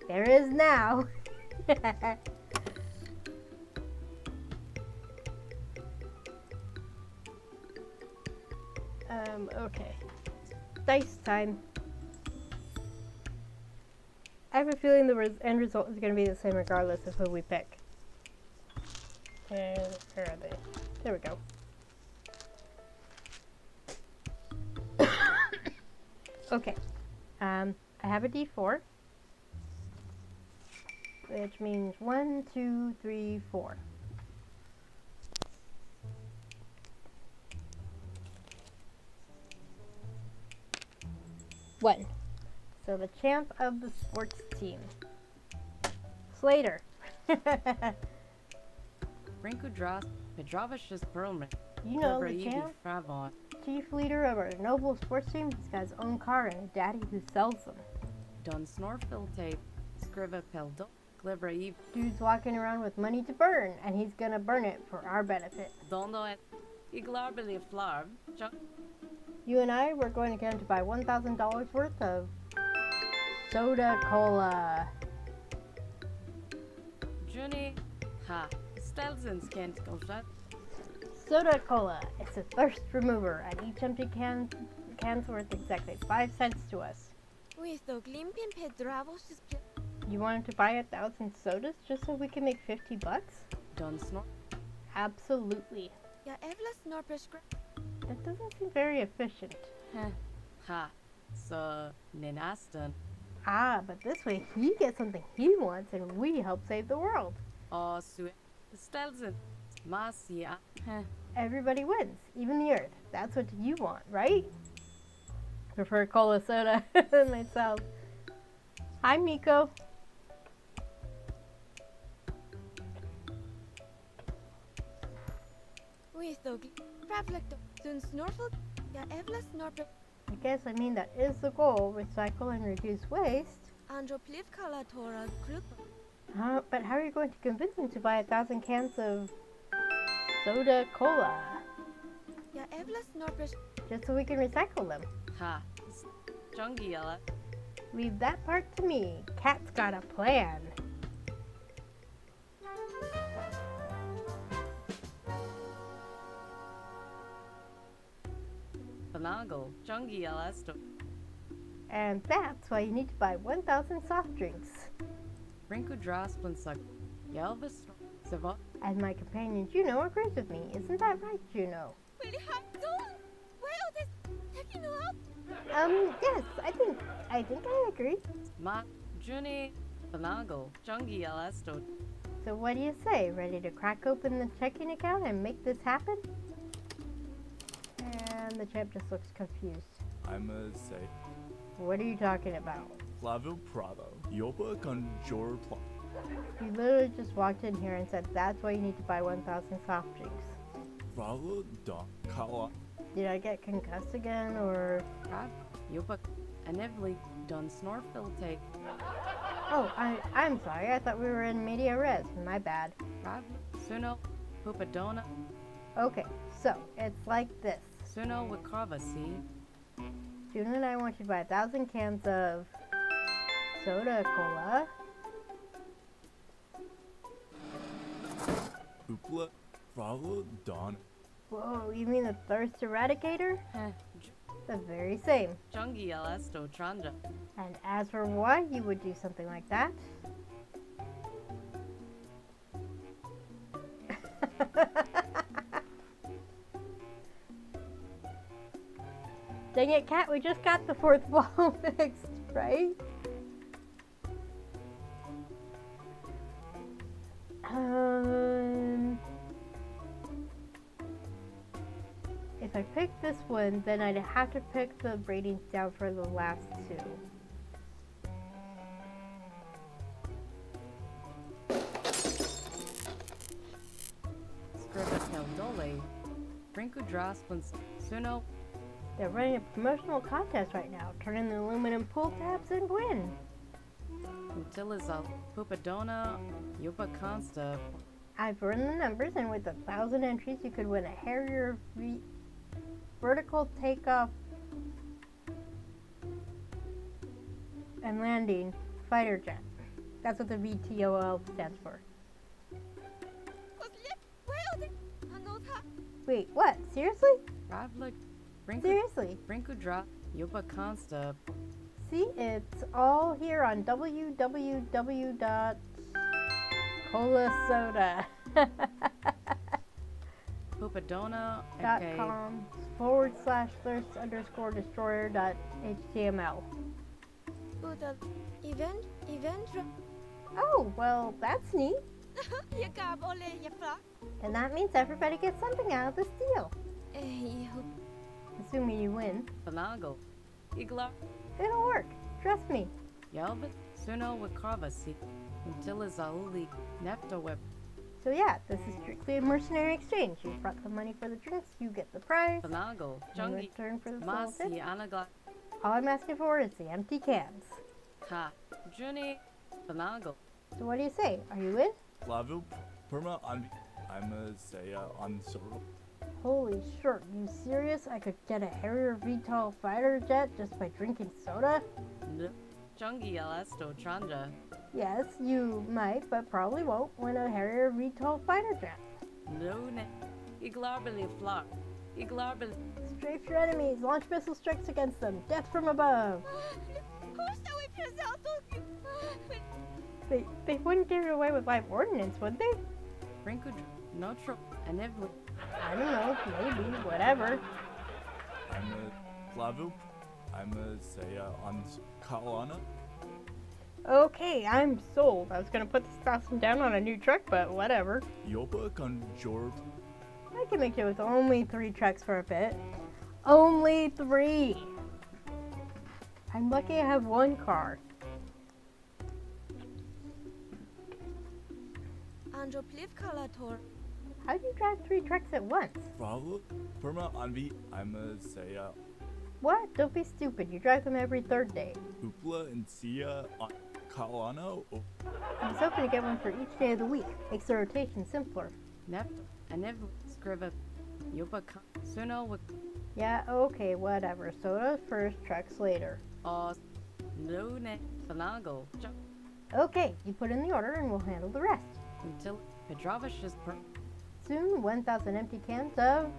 There is now! Okay. Dice time. I have a feeling the end result is going to be the same regardless of who we pick. And where are they? There we go. Okay. I have a D4. Which means 1, 2, 3, 4. One. So the champ of the sports team. Slater. Rinku Dras. Pedravish's Perlman. You know the champ? Fravon. Chief leader of our noble sports team. He's got his own car and a daddy who sells them. Don Snorfil tape. Scriva Peldo. Glibra Eve. Dude's walking around with money to burn, and he's gonna burn it for our benefit. Dondo et. Iglarbili Flarb. Junk. You and I, we're going to get him to buy $1,000 worth of soda cola. Juni. Ha. Stelzens can't go flat. Soda cola. It's a thirst remover, and each empty can's worth exactly 5 cents to us. With the glimpin Pedravos is You wanted to buy 1,000 sodas just so we can make $50? Don Snor. Absolutely. Ya Evla Snorpish That doesn't seem very efficient. Ha. So, Ninaston. Ah, but this way he gets something he wants and we help save the world. Oh, Sue. Stelzen. Masia. Everybody wins, even the earth. That's what you want, right? Prefer cola soda than myself. Hi, Miko. With the Pravlek Soon snorkel, ja evla snorpe, I guess I mean that is the goal, recycle and reduce waste. andro plivkala tora krupa. But how are you going to convince him to buy 1,000 cans of soda cola? Ja evla snorpe, Just so we can recycle them. Ha. Jungi yella. Leave that part to me. Cat's got a plan. Finagle. Jungi yella sto. And that's why you need to buy 1,000 soft drinks. Rinku drasplin suck. Yelvis. Sava. And my companion Juno agrees with me. Isn't that right, Juno? will you have done? Well, this taking up. Yes, I think I agree. Ma. Juni. Finagle. Jungi yella sto. So what do you say? Ready to crack open the checking account and make this happen? And the champ just looks confused. I'ma say What are you talking about? Flavio Prado. Yopa conjure plot. You literally just walked in here and said that's why you need to buy 1,000 soft drinks. Bravo da Kala. Did I get concussed again, or... Rab. Yupa. Anivli. Dun snorfil take. Oh, I'm sorry. I thought we were in media res. My bad. Rab. Suno. Pupadona. Okay, so it's like this. Suno Wikrava, see? June and I want you to buy 1,000 cans of soda cola. Upla. Bravo Don. Whoa, you mean the thirst eradicator? Heh. The very same. Jungi yella sto tranja. And as for why you would do something like that... Dang it, Cat, we just got the fourth wall fixed, right? If I pick this one, then I'd have to pick the ratings down for the last two. Scribba Dole. Rinku drasplin Suno. They're running a promotional contest right now. Turn in the aluminum pull tabs and win. Utiliza Pupadona. Yupa consta. I've run the numbers, and with 1,000 entries, you could win a Harrier vertical takeoff and landing fighter jet. That's what the VTOL stands for. Wait, what? Seriously? Ravlik. Rinku. Seriously? Rinku drop. Yupa consta. See, it's all here on www.colasoda. Pupadona. Okay. .com/thirst_destroyer.html. Uda event. Oh, well, that's neat. Je gab ole je vlak. And that means everybody gets something out of this deal. Assuming you win. Finagle. Igla. It'll work. Trust me. Yelvit. Suno Wikrava, see? Utiliza Uli. Nepta web. So yeah, this is strictly a mercenary exchange. You brought the money for the drinks, you get the prize. Finagle. In Jungi. return for the Masi soldier. Anagla. All I'm asking for is the empty cans. Ha. Juni. Finagle. So what do you say? Are you in? Flavio Perma I'ma say on Soro. Holy shit, you serious? I could get a Harrier VTOL fighter jet just by drinking soda? No. Jungi Elasto Tranja. Yes, you might, but probably won't win a Harrier VTOL fighter jet. No ne. Iglarbili Flar. Iglarbili. Strafe your enemies, launch missile strikes against them, death from above. They wouldn't get it away with live ordnance, would they? Rinku Notro. Anivli. I don't know, maybe, whatever. I'ma say on Kalana. Okay, I'm sold. I was gonna put this 1,000 down on a new truck, but whatever. Yopa conjure. I can make it with only 3 trucks for a bit. Only 3! I'm lucky I have 1 car. How do you drive 3 trucks at once? Bravo. Perma Anvi. I'ma say What? Don't be stupid. You drive them every 3rd day. Hoopla and Sia on Kalano. Oh, I was hoping to get one for each day of the week. Makes the rotation simpler. Neft, Anev, Scriva, Yopa, Suno, with Yeah, okay, whatever. Soda first, trucks later. Lune, Finago, Okay, you put in the order and we'll handle the rest. until Petrovish is Soon, 1,000 empty cans of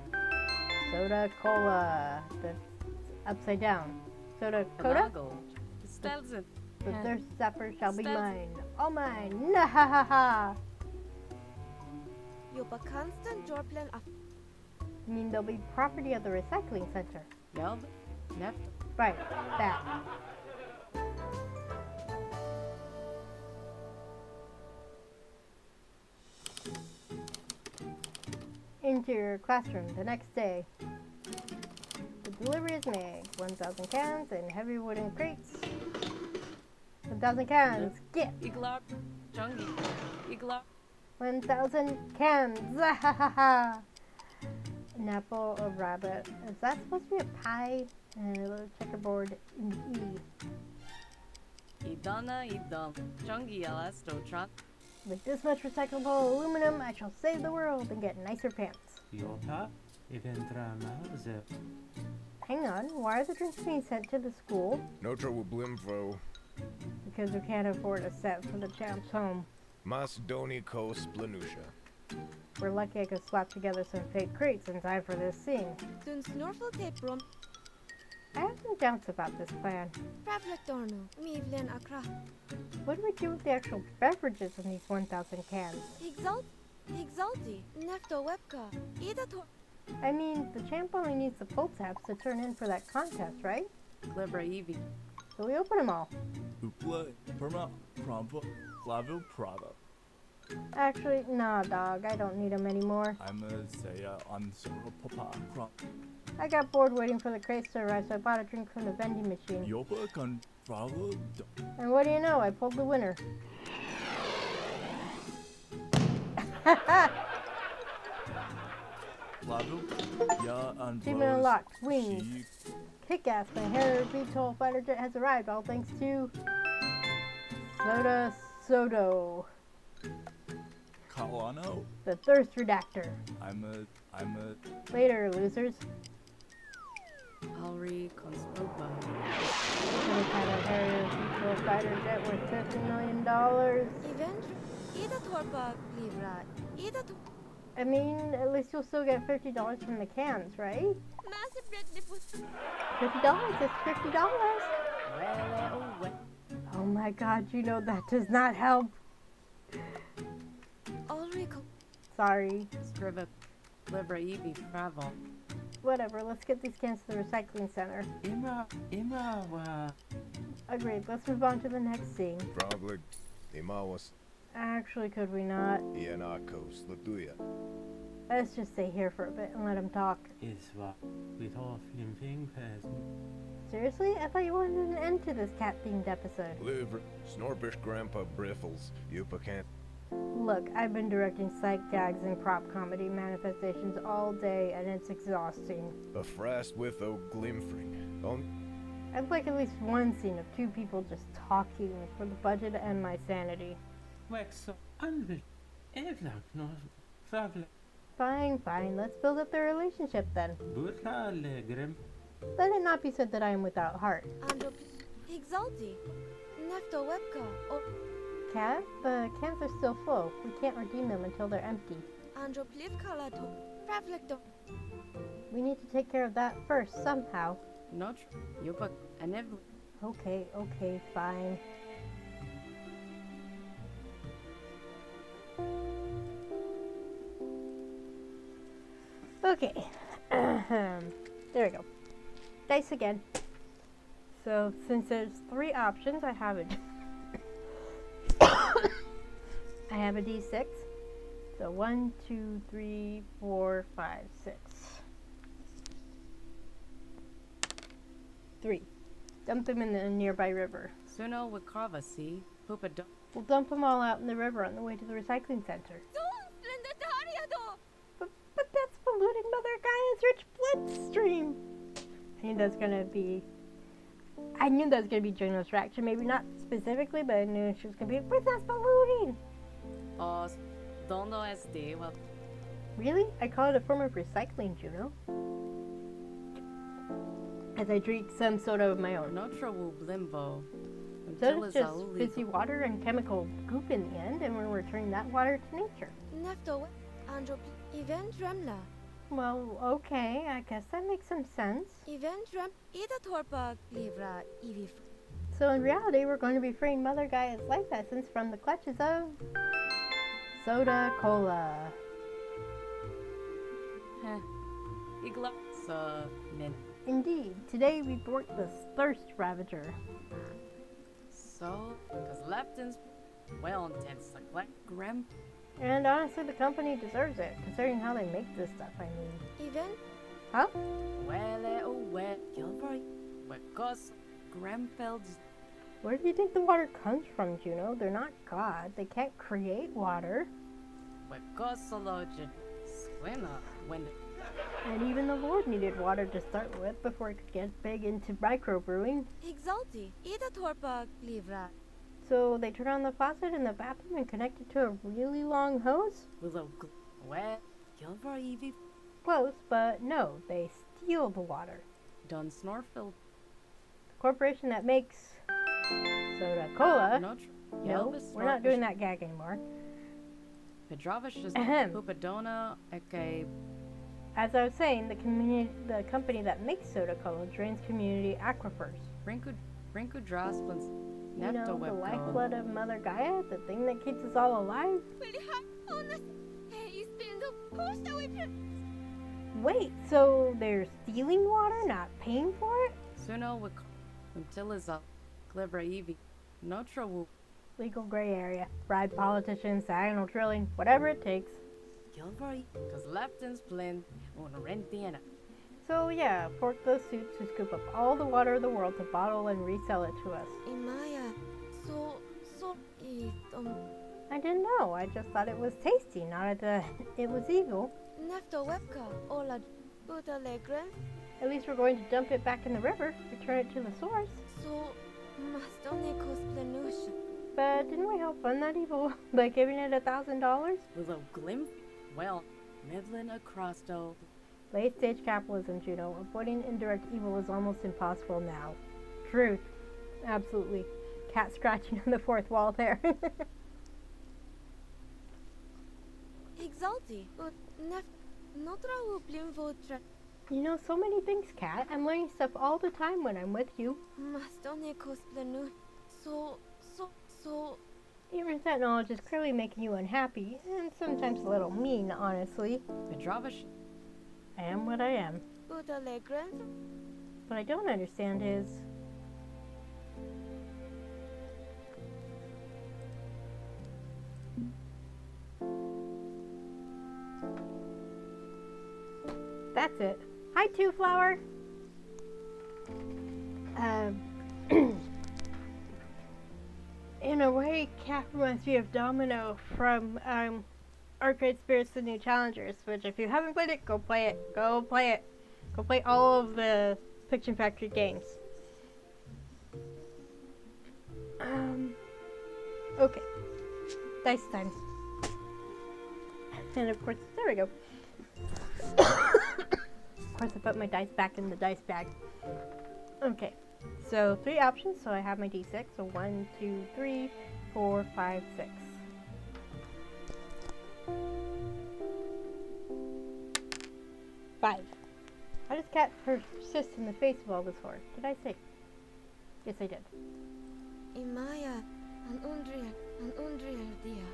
soda cola. That's upside down. Soda coda? Finago. Stelzen. The thirst zapper shall be Stelzen. mine. All mine. Nah ha ha ha. You'll be constant Jorplan of You mean they'll be property of the recycling center? Yeld, Neft, Right, that. Into your classroom the next day. The delivery is made. 1,000 cans in heavy wooden crates. 1,000 cans. Get Iglop, Jungi, Iglop, 1,000 cans. Zahahaha. An apple, a rabbit. Is that supposed to be a pie? And a little checkerboard in E. Idana, Idam, Jungi, Elasto, Tron, With this much recyclable aluminum, I shall save the world and get nicer pants. Jota, eventra mauze. Hang on, why are the drinks being sent to the school? Notre will blimfo. Because we can't afford a set for the champ's home. Mas doni ko splanusha. We're lucky I could slap together some fake crates in time for this scene. Dun Snorfel tape rom I have some doubts about this plan. Pravlectorno, Mivlen Akra. What do we do with the actual beverages in these 1,000 cans? Exalti, Nefto Webka, Edator. I mean, the champ only needs the pull tabs to turn in for that contest, right? Glibra, Eevee, So we open them all. Hoopla. Perma Prompo. Flavio Prada. Actually, nah, dog, I don't need them anymore. I'ma say on Soro Papa. I got bored waiting for the crates to arrive, so I bought a drink from the vending machine. Yopa con Bravo. And what do you know? I pulled the winner. Flavio. Yeah, on Achievement unlocked. Wings. Kick-ass, my Harrier VTOL fighter jet has arrived, all thanks to Soda Sodo, Kalano. the thirst redactor. I'm a Later, losers. Alri, Conspopa, Any kind of Harrier VTOL fighter jet worth $50 million. Event Edatorpa, Livra, Edator. I mean, at least you'll still get $50 from the cans, right? Massive Rednipus. $50 is $50. Oh my god, you know that does not help. Ulrico. Sorry. Scriva, Glibra, Eevee, Travel, Whatever, let's get these cans to the recycling center. Ima wa. Agreed, let's move on to the next scene. Probably. Imawas. Actually, could we not? Ianakos. Latuya. Let's just stay here for a bit and let him talk. Iswa. With all flimping pairs. Seriously? I thought you wanted an end to this cat-themed episode. Liver. Snorpish grandpa briffles. Yupa can't. Look, I've been directing psych gags and prop comedy manifestations all day, and it's exhausting. A frast with o glimfring. On. I'd like at least one scene of 2 people just talking for the budget and my sanity. Wexo. Unbel. Evlak no. Favle. Fine, let's build up their relationship then. Butla legrim. Let it not be said that I am without heart. Andro Exalti. Nefto Webka. Or Cat, the cans are still full. We can't redeem them until they're empty. Andro Plivkalato. Pravlector. We need to take care of that first, somehow. Notre, Yopa, Anev, Okay, fine. Okay. There we go. Dice again. So, since there's 3 options, I have it. I have a d6. So 1, 2, 3, 4, 5, 6. 3. Dump them in the nearby river. Suno, Wikrava, see, Pupa, We'll dump them all out in the river on the way to the recycling center. I knew that was gonna be. I knew that was gonna be Juno's reaction. Maybe not specifically, but I knew she was gonna be, "Princess ballooning." Don't know SD. Well, Really? I call it a form of recycling, Juno. As I drink some soda of my own. Notre wu blimbo. Soda's just fizzy water and chemical goop in the end, and we're returning that water to nature. Nefto Andro Event Remla. Well, okay, I guess that makes some sense. Event Rem Ida Torpa Livra Evif. So in reality, we're going to be freeing Mother Gaia's life essence from the clutches of Soda Cola. Igla. Min. Indeed, today we board the Thirst Ravager. So, because Lepton's well intense, like Grim. And honestly, the company deserves it, considering how they make this stuff, I mean. Event? Huh? Well, Gilroy, Wekos, Gramfelds. Where do you think the water comes from, Juno? They're not God. They can't create water. Wekosologen, Swina, when. And even the Lord needed water to start with before he could get big into microbrewing. Exalti Ida Torpa Livra. So they turn on the faucet in the bathroom and connect it to a really long hose? Willow, Gilroy, Evie. Close, but no, they steal the water. Dun Snorfield. The corporation that makes Soda Cola. No, we're not doing that gag anymore. Pedravish is Ahem. Pupadona, Eke. As I was saying, the company that makes Soda Cola drains community aquifers. Rinku Drasplins. You know, the lifeblood of Mother Gaia, the thing that keeps us all alive. Wait, so they're stealing water, not paying for it? Suno until is up. Clever Evie. Notre wu. Legal gray area. Bribe politicians, diagonal drilling, whatever it takes. Gilroy, because Lepton's blend on Rentiana. So yeah, fork those suits who scoop up all the water of the world to bottle and resell it to us. Imaya. I didn't know. I just thought it was tasty, not that it was evil. Nefto Webka. Ola Buddha Legren. At least we're going to dump it back in the river, return it to the source. So, Mastonicos Plenusha. But didn't we help fund that evil by giving it $1,000? Willow Glim? Well, Midland across though. Late stage capitalism, Juno. Avoiding indirect evil is almost impossible now. Truth. Absolutely. Cat scratching on the fourth wall there. Exalti. Notre wu Blimvo. You know so many things, Cat. I'm learning stuff all the time when I'm with you. Mastonicos Plenu. So. Even that knowledge is clearly making you unhappy, and sometimes a little mean, honestly. Pedravish. I am what I am. Buddha Legren. What I don't understand is... That's it. Hi, Two Flower! In a way, Cat reminds me of Domino from Arcade Spirits The New Challengers, which if you haven't played it, go play it. Go play it. Go play all of the Fiction Factory games. Okay. Dice time. And of course, there we go. Of course, I put my dice back in the dice bag. Okay. So 3 options, so I have my d6, so 1, 2, 3, 4, 5, 6. Five. How does Cat persist in the face of all this horror? Did I say? Yes, I did. Imaya. An undriel dia.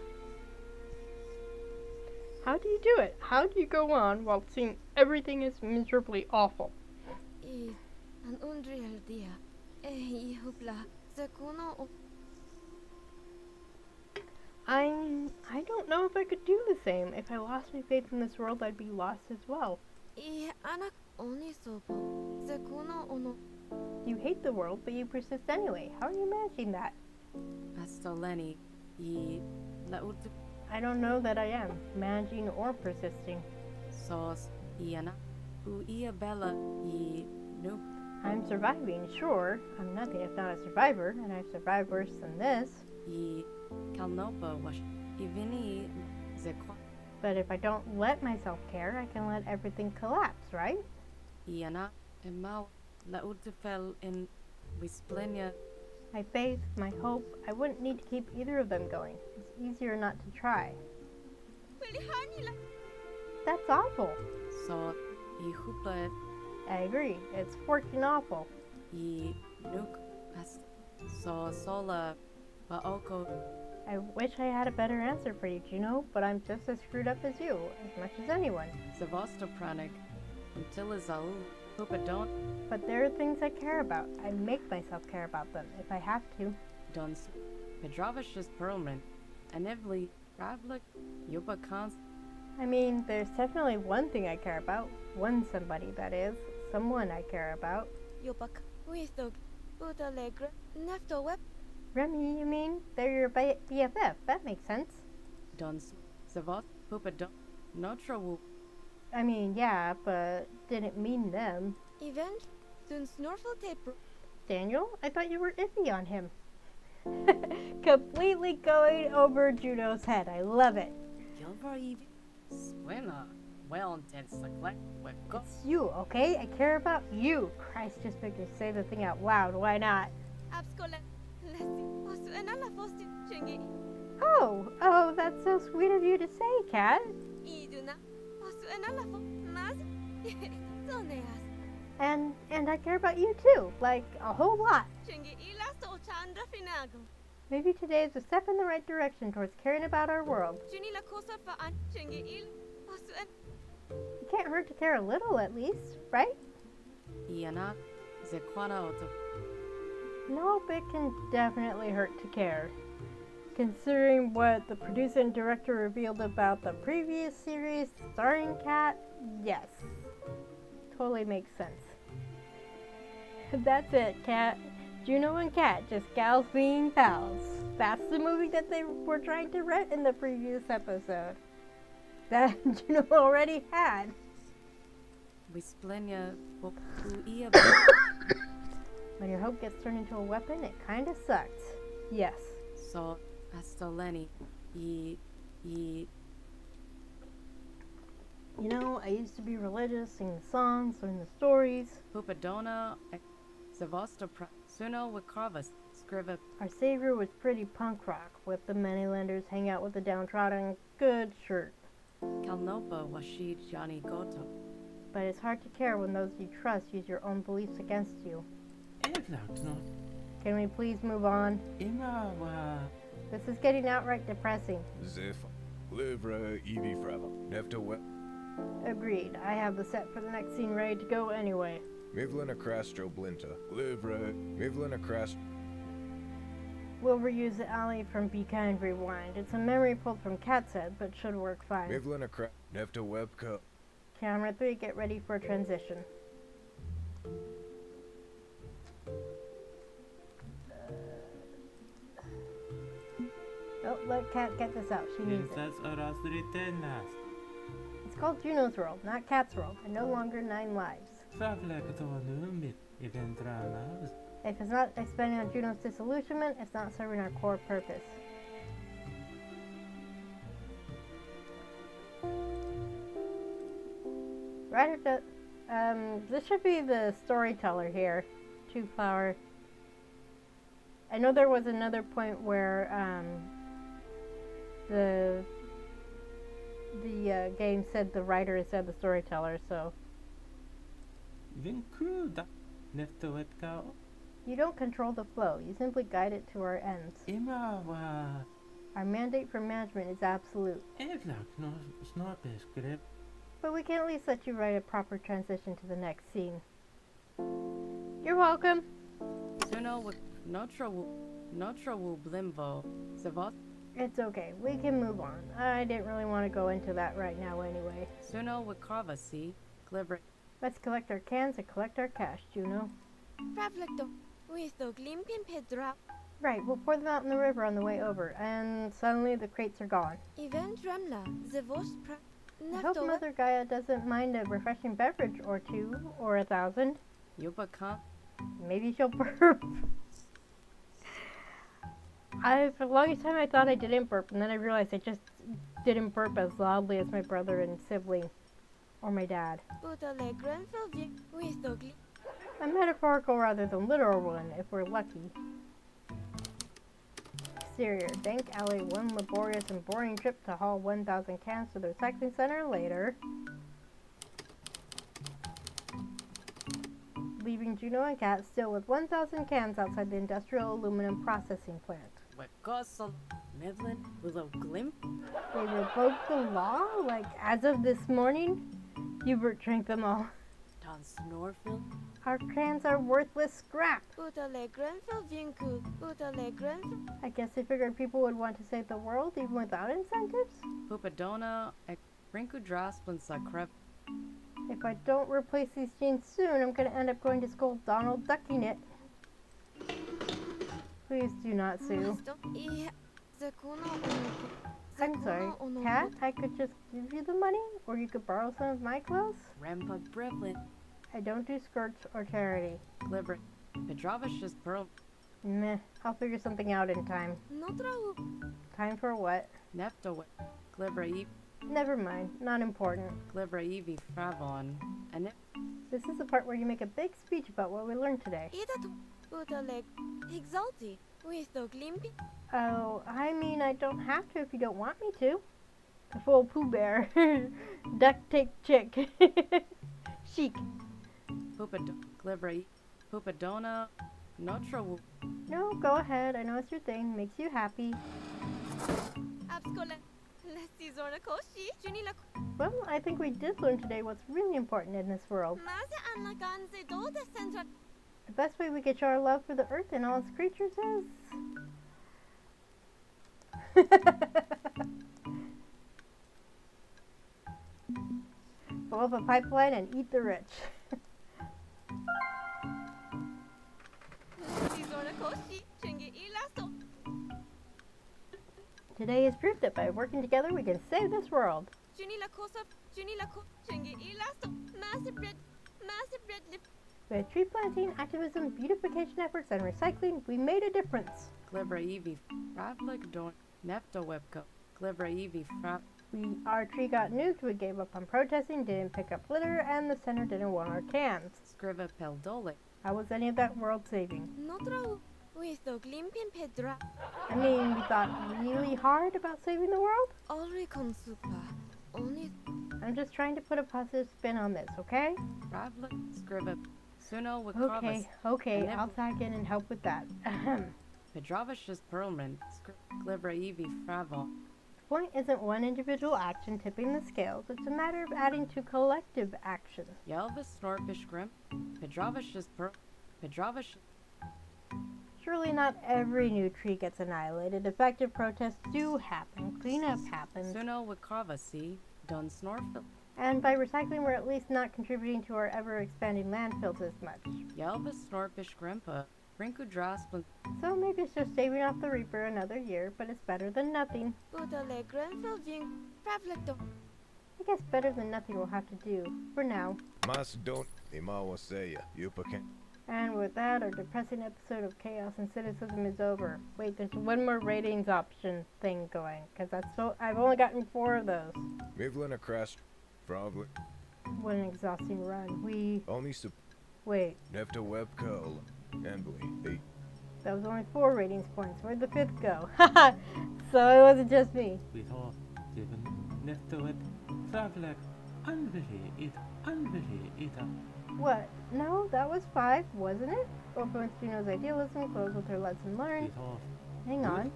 How do you do it? How do you go on while seeing everything is miserably awful? An undriel dia. Hupla. Sekuno. I don't know if I could do the same. If I lost my faith in this world, I'd be lost as well. Anak onisopo. Sekuno ono. You hate the world, but you persist anyway. How are you managing that? Astoleni. I don't know that I am, managing or persisting. Sos. Iana. Bella. surviving, sure. I'm nothing if not a survivor, and I've survived worse than this. I Kalnopa was Ivini Zekwa. But if I don't let myself care, I can let everything collapse, right? Iana Emau Lautefel in Wisplenia. My faith, my hope, I wouldn't need to keep either of them going. It's easier not to try. That's awful. So I Hupa I agree. It's fortune awful. I Nuk Past. So Sola Baoko. I wish I had a better answer for you, Juno, but I'm just as screwed up as you, as much as anyone. Zavostopranik. Until Izal Hupadon. But there are things I care about. I make myself care about them, if I have to. Dons Pedravish is Perlman. And Evely Ravlik Yuba Kans. I mean, there's definitely one thing I care about. One somebody, that is. Someone I care about. Yopak, Wistog, Utalegra, Neftoweb. Remy, you mean? They're your BFF. That makes sense. Dons Zavot Hupadon. Notre Wu. I mean, yeah, but didn't mean them. Event, Soon Snorful Taper. Daniel, I thought you were iffy on him. Completely going over Juno's head. I love it. Gilvar Evie. Swena. Well intense neglect with go. It's you, okay? I care about you. Christ, just figured to say the thing out loud. Why not? Abscola, Lessie, Osu, and Alla Fosti, Chingy, Oh, that's so sweet of you to say, Kat. Iduna, Osu, and Alla Mas, Soneas, And I care about you too, like a whole lot. Chingy, Elasto, Chandra Finago, Maybe today is a step in the right direction towards caring about our world. Junila Cosa for An, Chingy, Osu, and It can't hurt to care a little, at least, right? Iana Zekwana Oto. Nope, it can definitely hurt to care. Considering what the producer and director revealed about the previous series starring Kat, yes. Totally makes sense. That's it, Kat. Juno and Kat, just gals being pals. That's the movie that they were trying to rent in the previous episode. That Juno already had. Wisplenia Uia. When your hope gets turned into a weapon, it kinda sucks. Yes. So Astoleni. I You know, I used to be religious, sing the songs, learn the stories. Hupadona Zavostopra Suno Wikravas Scriva. Our savior was pretty punk rock, with the moneylenders hang out with the downtrodden. Good shirt. Kalnopa Washid Johnny Goto. But it's hard to care when those you trust use your own beliefs against you. Exactly. Can we please move on? Emma wa. This is getting outright depressing. Zif. Livra Evie Frava. Nefta Web. Agreed. I have the set for the next scene ready to go anyway. Mivlina Crastro Blinta. Livra. Mivlina Crast. We'll reuse the alley from Be Kind Rewind. It's a memory pulled from Cat's Head, but should work fine. Mivlina Cra. Nefta Webka. Camera 3, get ready for transition. Oh, let Kat get this out. She needs it. Princess Orasritenas. It's called Juno's World, not Cat's World, and no longer 9 lives. Favlektonumit. Eventranas. If it's not expanding on Juno's disillusionment, it's not serving our core purpose. Right at the, this should be the storyteller here, Two Flower. I know there was another point where, the game said the writer instead of the storyteller, so. Vinkruda. Nefta Webka. You don't control the flow, you simply guide it to our ends. Emma wa. Our mandate for management is absolute. Exactly. Snorpe script. But we can at least let you write a proper transition to the next scene. You're welcome. Suno with Notre Wu Blimvo. Zavot. It's okay, we can move on. I didn't really want to go into that right now anyway. Suno Wikrava see. Glibber. Let's collect our cans and collect our cash, Juno. Pravlecto, Wistog, Limpin Pedra, Right, we'll pour them out in the river on the way over, and suddenly the crates are gone. Event Remla, Zavos Pra, I hope Mother Gaia doesn't mind a refreshing beverage or two, or 1,000. Yuba Khan. Maybe she'll burp. For the longest time I thought I didn't burp, and then I realized I just didn't burp as loudly as my brother and sibling, or my dad. A metaphorical rather than literal one, if we're lucky. Exterior. Thank Allie one laborious and boring trip to haul 1,000 cans to the recycling center later. Leaving Juno and Kat still with 1,000 cans outside the industrial aluminum processing plant. Midland, Willow Glimp? They revoked the law? Like, as of this morning? Hubert drank them all. Don Snorfield? Our cans are worthless scrap. I guess they figured people would want to save the world even without incentives? Pupadona, Rinku Drasplin Sakrev. If I don't replace these jeans soon, I'm gonna end up going to school Donald Ducking it. Please do not sue. I'm sorry, Kat, I could just give you the money, or you could borrow some of my clothes? Rampa Brevlin. I don't do skirts or charity. Glibber. Petrovish is Pearl. Meh, I'll figure something out in time. Time for what? Nepto. Glibra Eve. Never mind, not important. Glibra Evie Fravon. And this is the part where you make a big speech about what we learned today. Oh, I mean, I don't have to if you don't want me to. The full Pooh Bear. Duct tape chick. Chic. Glibra Pupadona. Notro. No, go ahead. I know it's your thing. Makes you happy. Well, I think we did learn today what's really important in this world. The best way we can show our love for the earth and all its creatures is... blow up a pipeline and eat the rich. Today is proof that by working together we can save this world. With tree planting, activism, beautification efforts, and recycling, we made a difference. Glibra Evie Fravlik Dorn. Nepto Webco. Glibra Evie Frav. Our tree got nuked, we gave up on protesting, didn't pick up litter, and the center didn't want our cans. Scriva Peldole. How was any of that world saving? I mean, we thought really hard about saving the world? I'm just trying to put a positive spin on this, okay? Ravlik Scriva. Suno Wikravas. Okay, I'll tag in and help with that. Petrovish is Perlman. Glibra Evie Fravon. The point isn't one individual action tipping the scales, it's a matter of adding to collective action. Yelvis Snorpish Grim. Petrovish is Petrovish. Surely not every new tree gets annihilated. Effective protests do happen. Cleanup happens. Suno Wikrava, see? Dun Snorfil. And by recycling, we're at least not contributing to our ever-expanding landfills as much. Yelvis Snorpish Grimpa. Rinku Drasplin. So maybe it's just saving off the Reaper another year, but it's better than nothing. I guess better than nothing we'll have to do, for now. Mas don't imawa saya, yupakan. And with that, our depressing episode of Chaos and Cynicism is over. Wait, there's one more ratings option thing going, because I've only gotten 4 of those. Mivlin crash, probably. What an exhausting run. Only Wait. Nefta webco, and believe. That was only 4 ratings points. Where'd the 5th go? Haha! So it wasn't just me. We thought, given Nefta web, Fravlek, unbelieve it. What? No, that was 5, wasn't it? Open with Juno's idealism, close with her lesson learned. Hang on.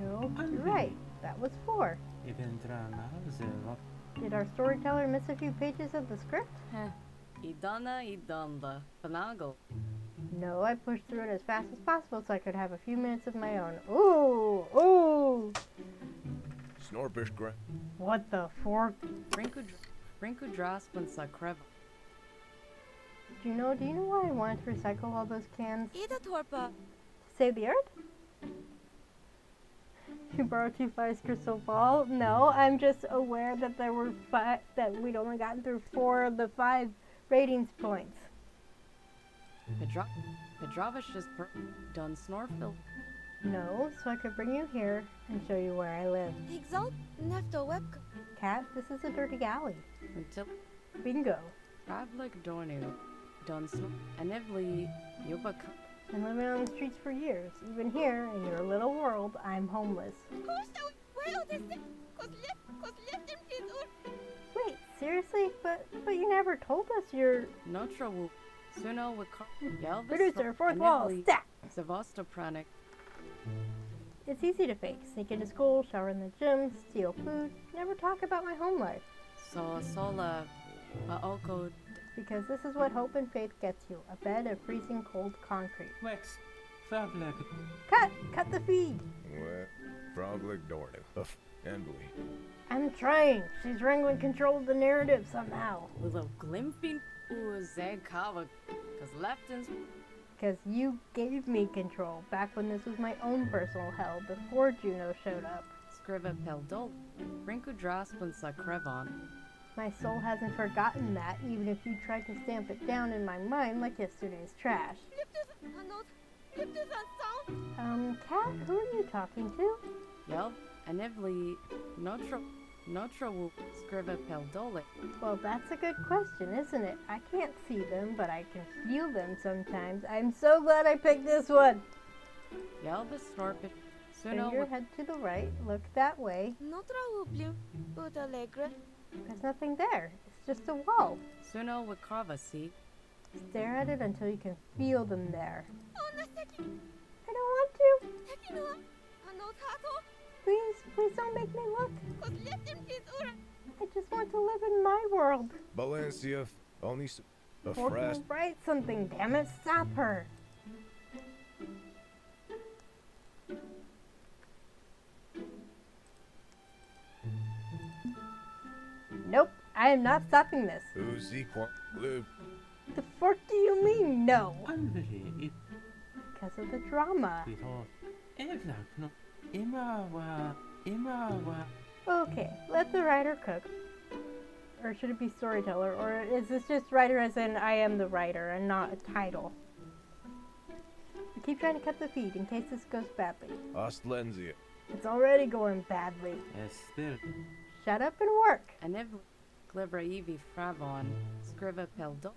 No, you're right. That was 4. Did our storyteller miss a few pages of the script? Idana, Panago. No, I pushed through it as fast as possible so I could have a few minutes of my own. Ooh! Snorpish gra. What the fork? Rinku Drasplin Sakreva. Do you know why I wanted to recycle all those cans? To save the earth? You borrowed 2 Fires crystal ball? No, I'm just aware that there were 5, that we'd only gotten through 4 of the 5 ratings points. Pedravish is done Snorfil. No, so I could bring you here and show you where I live. Exalt Nefto Web. Cat, this is a dirty alley. Until Bingo. Travlik Dornu. Done Snor. Anivli Yubak. I'm living on the streets for years. Even here, in your little world, I'm homeless. Wait, seriously? But you never told us you're... Notra Wu. Suno Wikar. Yelvis. Producer, fourth wall, stat! Zavostopranik. It's easy to fake. Sneak into school, shower in the gym, steal food, never talk about my home life. So Sola. Paoko. Because this is what hope and faith gets you. A bed of freezing cold concrete. Wex. Travlik. Cut the feed! What? Frogleg Dornu. Endly. I'm trying. She's wrangling control of the narrative somehow. Willow Glimfin. Uzekava. Cause Leftins. Because you gave me control back when this was my own personal hell before Juno showed up. Scriva Peldol. Rinku Draspensa Krevon. My soul hasn't forgotten that, even if you tried to stamp it down in my mind like yesterday's trash. Cat, who are you talking to? Yelp. Anivli. Notra Wu. Scriva Peldole. Well, that's a good question, isn't it? I can't see them, but I can feel them sometimes. I'm so glad I picked this one. Yelvis Snorpit. Turn your head to the right, look that way. There's nothing there. It's just a wall. Suno Wikrava, see? Stare at it until you can feel them there. I don't want to. Please don't make me look. I just want to live in my world. Valencia, only a Or fresh. write something, damn it. Stop her. Nope, I am not stopping this. Uzi Blue. The fork do you mean, no? Anvili. Because of the drama. Evlak. Imawa. Okay, let the writer cook. Or should it be storyteller? Or is this just writer as in I am the writer and not a title? I keep trying to cut the feed in case this goes badly. Ostlenzia. It's already going badly. Estel. Shut up and work. Anivli. Glibra Evi Fravon. Scriva Peldol.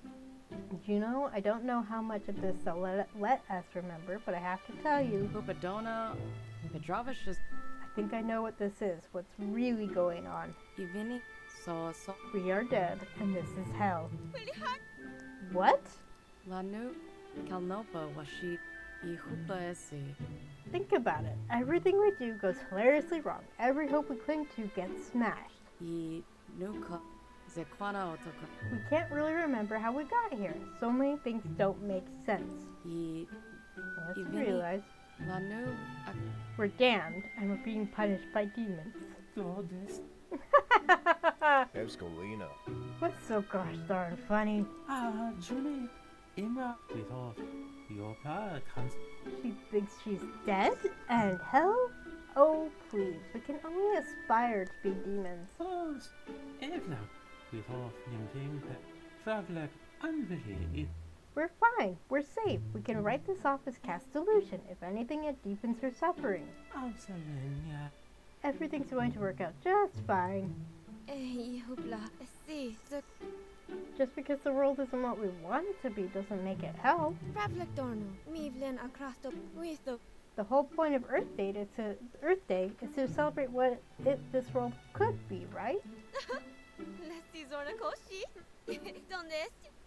Juno, I don't know how much of this they'll let us remember, but I have to tell you. Upadona. Pedravish is. I think I know what this is. What's really going on. Ivini. So. We are dead, and this is hell. What? Lanu. Kalnopa Washi. Ihupla Esi. Think about it. Everything we do goes hilariously wrong. Every hope we cling to gets smashed. I Nuka. Zekwana Otoka. We can't really remember how we got here. So many things don't make sense. I. Let's realize Lanu. we're damned and we're being punished by demons. Goddess. Evskolina. What's so gosh darn funny? Julie. Ima. Without your part. She thinks she's dead? And hell? Oh, please. We can only aspire to be demons. Evlak. Without Nimting. Travlik. Anvili. We're fine. We're safe. We can write this off as cast delusion. If anything, it deepens her suffering. Absolutely. Everything's going to work out just fine. Just because the world isn't what we want it to be doesn't make it hell. The whole point of Earth Day is to celebrate what this world could be, right?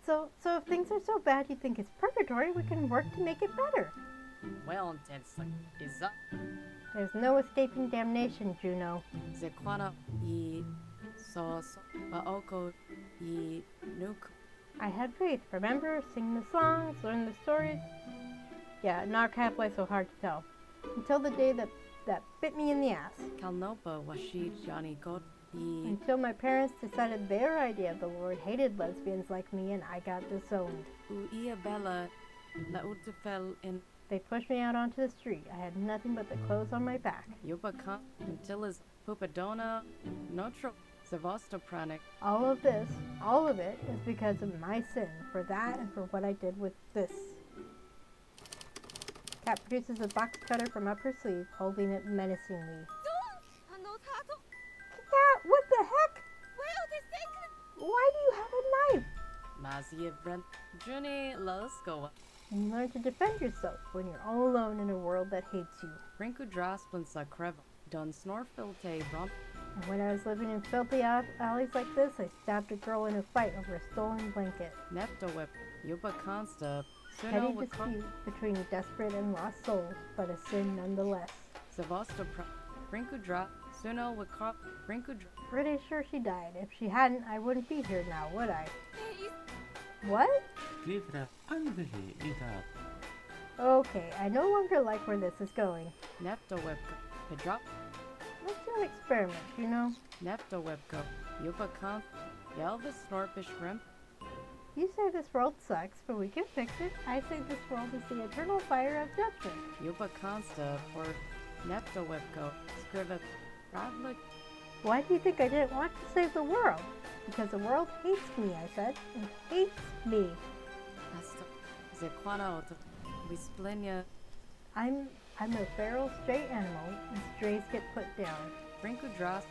So if things are so bad you think it's purgatory, we can work to make it better. Well, intensely. Is up. There's no escaping damnation, Juno. Zekwana. I. So. Baoko. I. Nuka. I had faith, remember? Sing the songs, learn the stories. Yeah, not halfway so hard to tell. Until the day that bit me in the ass. Kalnopa Washi Johnny God. Until my parents decided their idea of the Lord hated lesbians like me and I got disowned. Bella La Utefel in. They pushed me out onto the street. I had nothing but the clothes on my back. Yubakan until his Pupadona Notro Zavostopranik. All of it is because of my sin, for that and for what I did with this Cat produces a box cutter from up her sleeve, holding it menacingly. Cat, what the heck? Why do you have a knife? Mazie Brent. Junie, let's go. You learn to defend yourself when you're all alone in a world that hates you. Rinku Drasplin Sakreva. Dun Snorfilte Romp. And when I was living in filthy alleys like this, I stabbed a girl in a fight over a stolen blanket. Nepta Whip. Yuba Consta. Petty Suno with dispute between desperate and lost souls, but a sin nonetheless. Savosta Rinku Drop. Suno with Rinku Drop. Pretty sure she died. If she hadn't, I wouldn't be here now, would I? What? Klivra anveli ida. Okay, I no longer like where this is going. Nepta Whip. Drop. Let's do an experiment, you know? Nepta Whip Go. Yuba Con. Yelvis Snorpish Rim. You say this world sucks, but we can fix it. I say this world is the eternal fire of judgment. Yuba Consta or Nepta Whip Go. Scrivet. Radlik. Why do you think I didn't want to save the world? Because the world hates me, I said. It hates me. Zequana Wisplinia. I'm a feral stray animal, and strays get put down. Rinku Dras.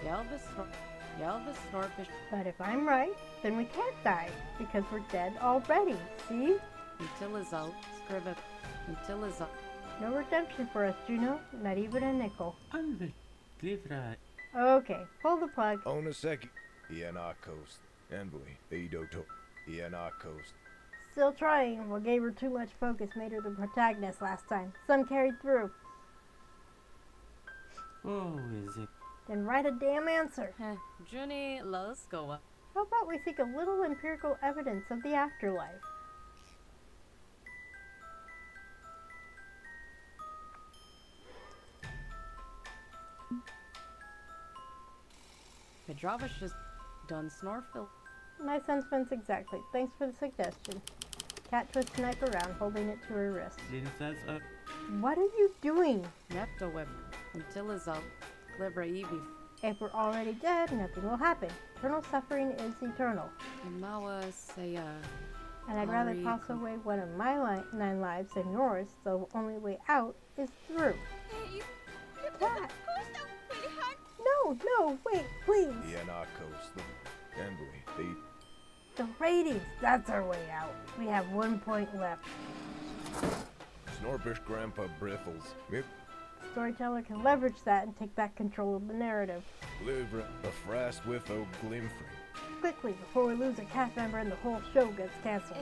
Yelvis Snorpish. But if I'm right, then we can't die, because we're dead already, see? Utilizal. Scrivet. Utilizal. No redemption for us, Juno. Not even a nickel. Anveli. Klivra. Okay, pull the plug. Onoseki. Ianakos. Enveli. Eidoto. Ianakos. Still trying. What gave her too much focus made her the protagonist last time. Some carried through. Oh, is it? Then write a damn answer. Junie, let's go. How about we seek a little empirical evidence of the afterlife? Pedravish is done Snorfil. My sentiments exactly. Thanks for the suggestion. Cat twists the knife around, holding it to her wrist. Linsas up. What are you doing? Nepta Whip. Utilizal. Clibra Evi. If we're already dead, nothing will happen. Eternal suffering is eternal. Mawa Saya. And I'd rather Ari- toss away one of my 9 lives than yours. The only way out is through. Cat! No, wait, please. Ianakos. Enveli. The ratings, that's our way out. We have 1 point left. Snorpish Grandpa Briffles. Mip. Storyteller can leverage that and take back control of the narrative. Livra. The Frast with O Glimfring. Quickly, before we lose a cast member and the whole show gets cancelled.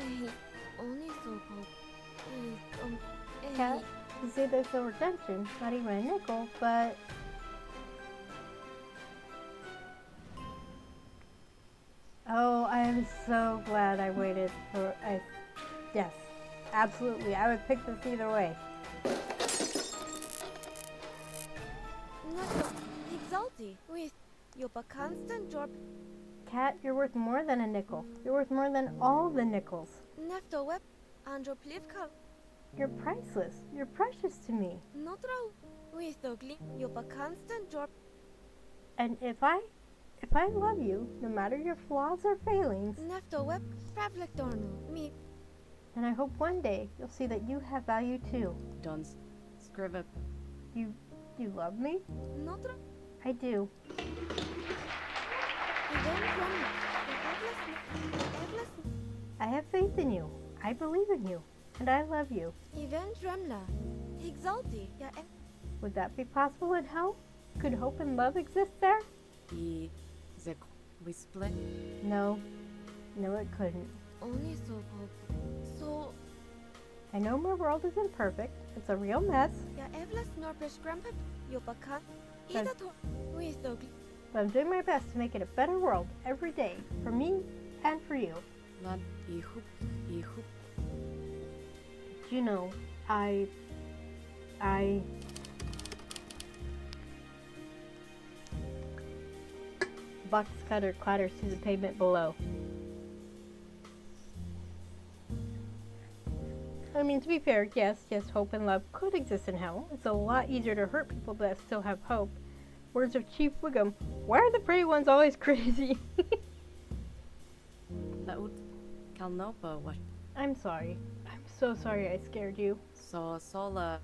Cat, you say there's no redemption, not even a nickel, but... Oh, I am so glad I waited for... Yes, absolutely. I would pick this either way. Exalti with your constant job. Cat, you're worth more than a nickel. You're worth more than all the nickels. Nefto web Andro Plivka. You're priceless. You're precious to me. Notro with the glim your constant job. And if I love you, no matter your flaws or failings, Nefto web Pravlectorno me. then I hope one day you'll see that you have value too. Done Scrivet. You love me? Notro I do. I have faith in you. I believe in you. And I love you. Event Remla. Exalti. Ya Would that be possible in hell? Could hope and love exist there? E. Zek. We split. No. No, it couldn't. only so I know my world isn't perfect. It's a real mess. ya evlas nor prescrampet your bakat. But- Ida to with the But I'm doing my best to make it a better world every day. For me and for you. Lan. Ihup. Ihup. You know, I box cutter clatters to the pavement below. I mean, to be fair, yes, hope and love could exist in hell. It's a lot easier to hurt people that still have hope. Words of Chief Wiggum. Why are the pretty ones always crazy? Laut. Kalnopa. What? I'm sorry. I'm so sorry I scared you. So sola,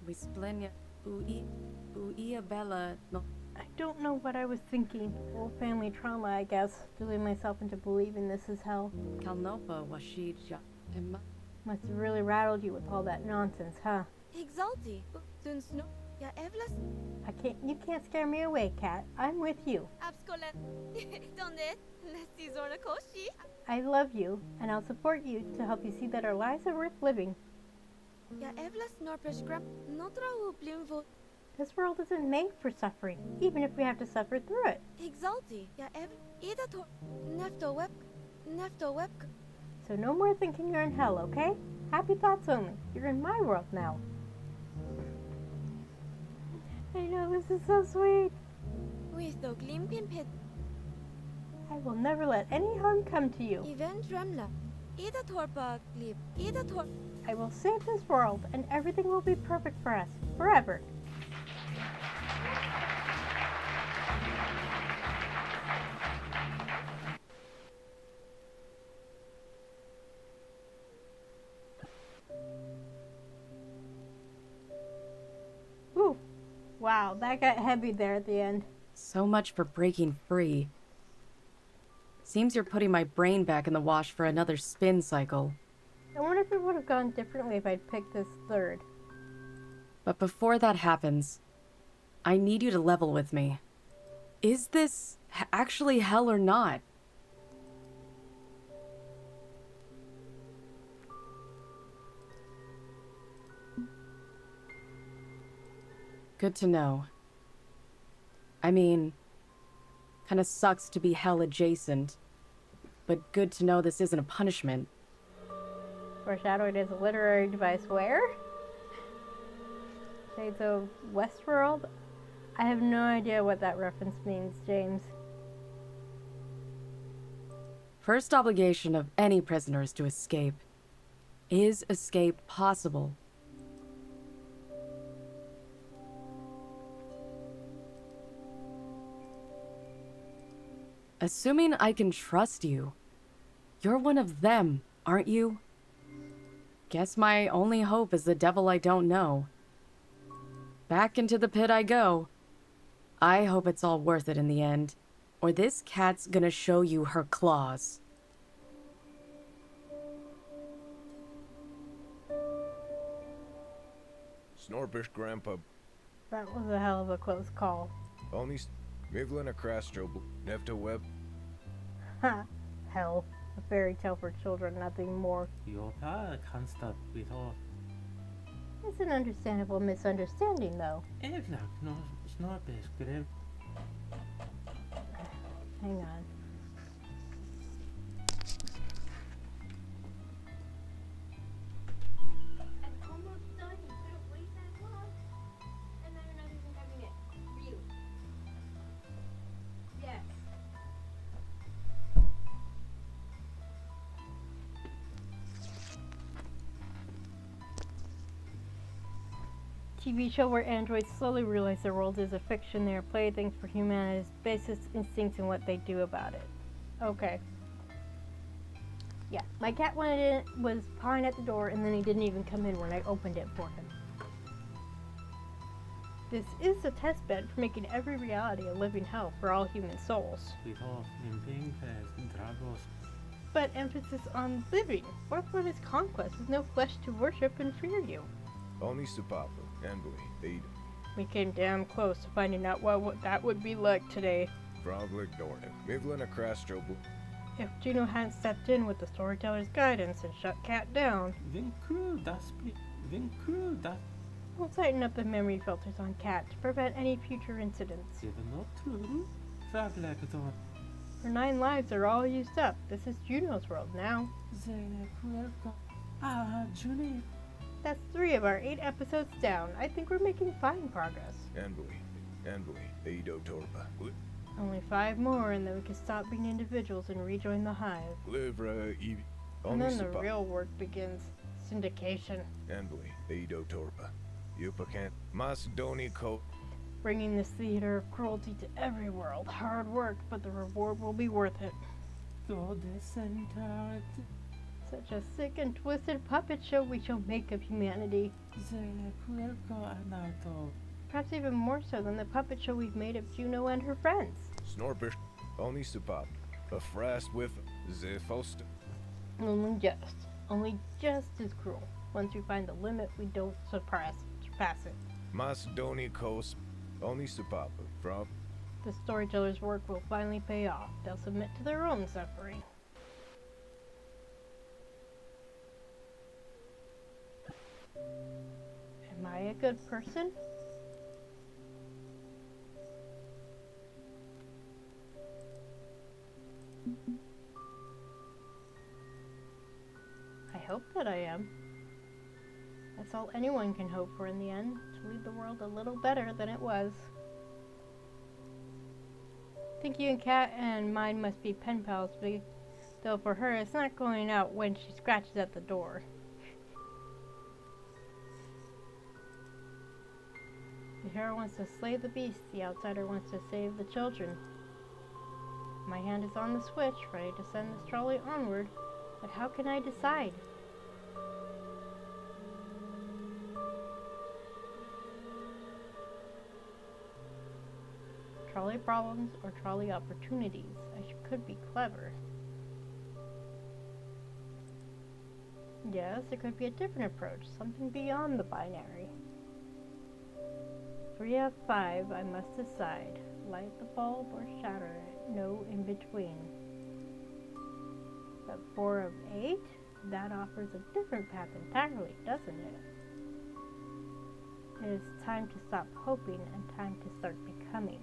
we splenia, ui bella, no. I don't know what I was thinking. Old family trauma, I guess. Deluding myself into believing this is hell. Calnopa washija, emma. Must have really rattled you with all that nonsense, huh? Exalti. Dun sno. Ja evlas. You can't scare me away, Cat. I'm with you. Abskolen. Donde? Lesti zorna koshi. I love you, and I'll support you to help you see that our lives are worth living. Ja evlas norpeshgram. Notra u blimvo. This world isn't made for suffering, even if we have to suffer through it. Exalti. Ja ida to. Nefto web. Nefto web. So no more thinking you're in hell, okay? Happy thoughts only. You're in my world now. I know, this is so sweet. With the glimpin pit. I will never let any harm come to you. Event dremla. Ida torpa glip. Ida tor. I will save this world, and everything will be perfect for us, forever. Whew. Wow, that got heavy there at the end. So much for breaking free. Seems you're putting my brain back in the wash for another spin cycle. I wonder if it would have gone differently if I'd picked this third. But before that happens, I need you to level with me. Is this actually hell or not? Good to know. I mean, kinda sucks to be hell adjacent, but good to know this isn't a punishment. Foreshadowed as a literary device where? Shades of Westworld? I have no idea what that reference means, James. First obligation of any prisoner is to escape. Is escape possible? Assuming I can trust you, you're one of them, aren't you? Guess my only hope is the devil I don't know. Back into the pit I go. I hope it's all worth it in the end, or this cat's gonna show you her claws. Snorpish Grandpa. That was a hell of a close call. Only Mivlin Akrastro Nefta Web. Ha! Hell. A fairy tale for children, nothing more. Yoga can't stop with all. It's an understandable misunderstanding, though. Evlak no snorpes grev. Hang on. I'm almost done. You couldn't wait that long. And now you're not even having it. Really? Yes. TV show where androids slowly realize their world is a fiction. They are playthings for humanity's basest instincts and what they do about it. Okay. Yeah, my cat was pawing at the door and then he didn't even come in when I opened it for him. This is a test bed for making every reality a living hell for all human souls. With all limping as dragos. But emphasis on living. What fun is conquest with no flesh to worship and fear you? Only Supapa. Anbly. Aid. We came damn close to finding out what that would be like today. Froglik Dornan. Mivlin Akrastro. If Juno hadn't stepped in with the storyteller's guidance and shut Cat down. Vinkru das. We'll tighten up the memory filters on Cat to prevent any future incidents. Even not true. Froglik Dorn. Her 9 lives are all used up. This is Juno's world now. Zene Puerco. Ah, Junie. That's 3 of our 8 episodes down. I think we're making fine progress. Anbly. Aido Torpa. Only 5 more and then we can stop being individuals and rejoin the hive. Livra Evi. And Only then the Supapa. real work begins. Syndication. Anbly. Aido Torpa. Yupakan. Macedoni Co. Bringing this theater of cruelty to every world. Hard work, but the reward will be worth it. Go the center. Such a sick and twisted puppet show we shall make of humanity. Perhaps even more so than the puppet show we've made of Juno and her friends. Snorper, only supap. A frast with the Faust. Only just as cruel. Once we find the limit, we don't surpass it. Mas doni kos, only supap. From The storyteller's work will finally pay off. They'll submit to their own suffering. Am I a good person? I hope that I am. That's all anyone can hope for in the end, to leave the world a little better than it was. I think you and Kat and mine must be pen pals, though for her it's not going out when she scratches at the door. The hero wants to slay the beast, the outsider wants to save the children. My hand is on the switch, ready to send this trolley onward, but how can I decide? Trolley problems or trolley opportunities? Could be clever. Yes, it could be a different approach, something beyond the binary. 3 out of 5, I must decide. Light the bulb or shatter it, no in between. But 4 of 8? That offers a different path entirely, doesn't it? It is time to stop hoping and time to start becoming.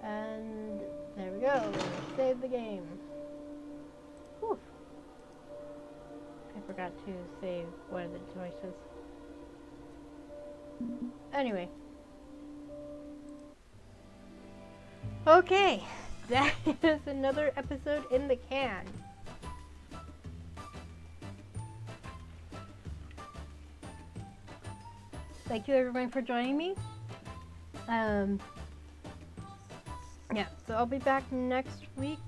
And there we go. Save the game. Whew. I forgot to save one of the choices. Anyway. Okay. That is another episode in the can. Thank you everyone for joining me. Yeah, so I'll be back next week.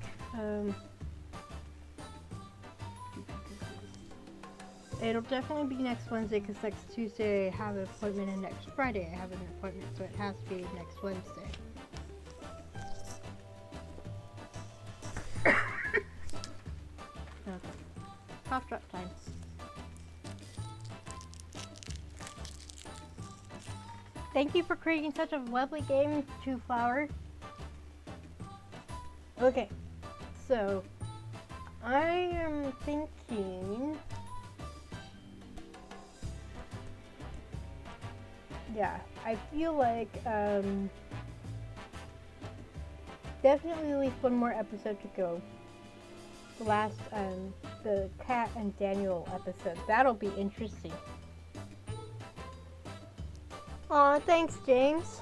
It'll definitely be next Wednesday because next Tuesday I have an appointment and next Friday I have an appointment, so it has to be next Wednesday. Okay. Cough drop time. Thank you for creating such a lovely game, Two Flower. Okay, so I am thinking, yeah, I feel like definitely at least one more episode to go. The last, the Kat and Daniel episode, that'll be interesting. Aw, thanks, James.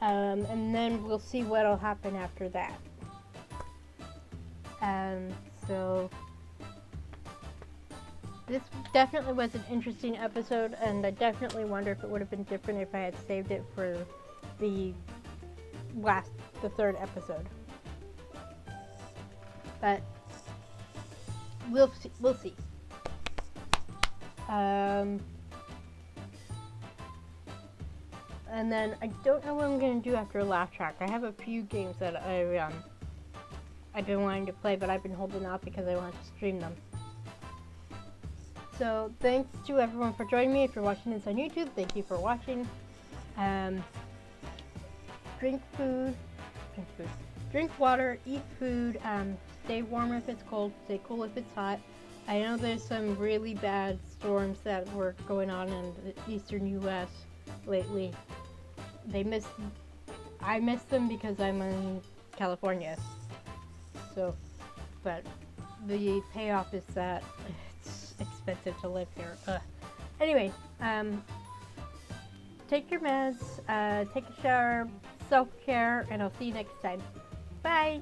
And then we'll see what'll happen after that. So this definitely was an interesting episode, and I definitely wonder if it would have been different if I had saved it for the third episode. But we'll see. And then I don't know what I'm gonna do after Laugh Track. I have a few games that I've been wanting to play, but I've been holding out because I want to stream them. So thanks to everyone for joining me. If you're watching this on YouTube, thank you for watching. Drink water, eat food, stay warm if it's cold, stay cool if it's hot. I know there's some really bad storms that were going on in the eastern US lately. I miss them because I'm in California. So, but the payoff is that it's expensive to live here. Anyway, take your meds, take a shower, self-care, and I'll see you next time. Bye!